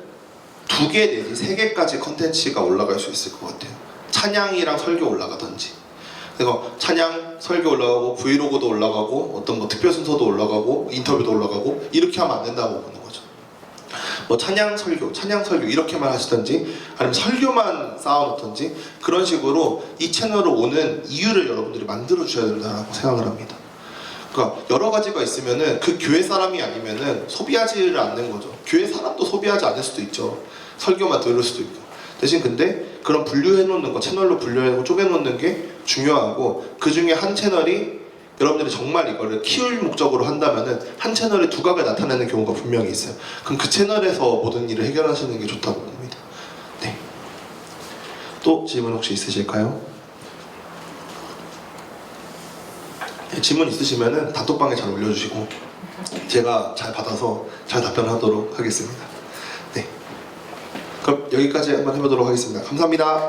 2개 내지 3개까지 컨텐츠가 올라갈 수 있을 것 같아요. 찬양이랑 설교 올라가든지. 그래서 찬양, 설교 올라가고 브이로그도 올라가고 어떤 뭐 특별 순서도 올라가고 인터뷰도 올라가고 이렇게 하면 안 된다고 보는 거죠. 뭐 찬양, 설교 이렇게만 하시든지 아니면 설교만 쌓아놓든지 그런 식으로 이 채널을 오는 이유를 여러분들이 만들어 주셔야 된다고 생각을 합니다. 그러니까 여러 가지가 있으면은 그 교회 사람이 아니면은 소비하지를 않는 거죠. 교회 사람도 소비하지 않을 수도 있죠. 설교만 들을 수도 있고. 대신 근데 그런 분류해 놓는 거, 채널로 분류해 놓고 쪼개 놓는 게 중요하고, 그 중에 한 채널이 여러분들이 정말 이거를 키울 목적으로 한다면은 한 채널에 두각을 나타내는 경우가 분명히 있어요. 그럼 그 채널에서 모든 일을 해결하시는 게 좋다고 봅니다. 네. 또 질문 혹시 있으실까요? 네, 질문 있으시면은 단톡방에 잘 올려주시고 제가 잘 받아서 잘 답변하도록 하겠습니다. 네. 그럼 여기까지 한번 해보도록 하겠습니다. 감사합니다.